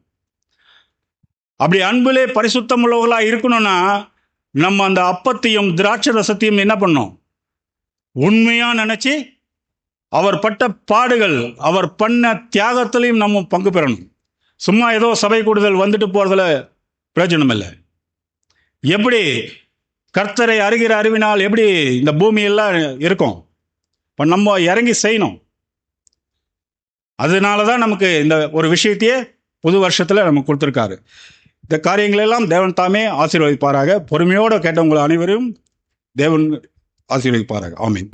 அப்படி அன்பிலே பரிசுத்தம் உள்ளவர்களாக இருக்கணும்னா நம்ம அந்த அப்பத்தையும் திராட்சை ரசத்தையும் என்ன பண்ணணும், உண்மையாக நினச்சி அவர் பட்ட பாடுகள், அவர் பண்ண தியாகத்திலையும் நம்ம பங்கு பெறணும். சும்மா ஏதோ சபை கூடுதல் வந்துட்டு போகிறதுல பிரயோஜனம் இல்லை. எப்படி கர்த்தரை அறிகிற அறிவினால் எப்படி இந்த பூமியெல்லாம் இருக்கும், இப்போ நம்ம இறங்கி செய்யணும். அதனால தான் நமக்கு இந்த ஒரு விஷயத்தையே புது வருஷத்தில் நமக்கு கொடுத்துருக்காரு. இந்த காரியங்களெல்லாம் தேவன் தாமே ஆசீர்வதிப்பாராக. பொறுமையோடு கேட்டவங்களை அனைவரும் தேவன் ஆசீர்வதிப்பாராக. ஆமீன்.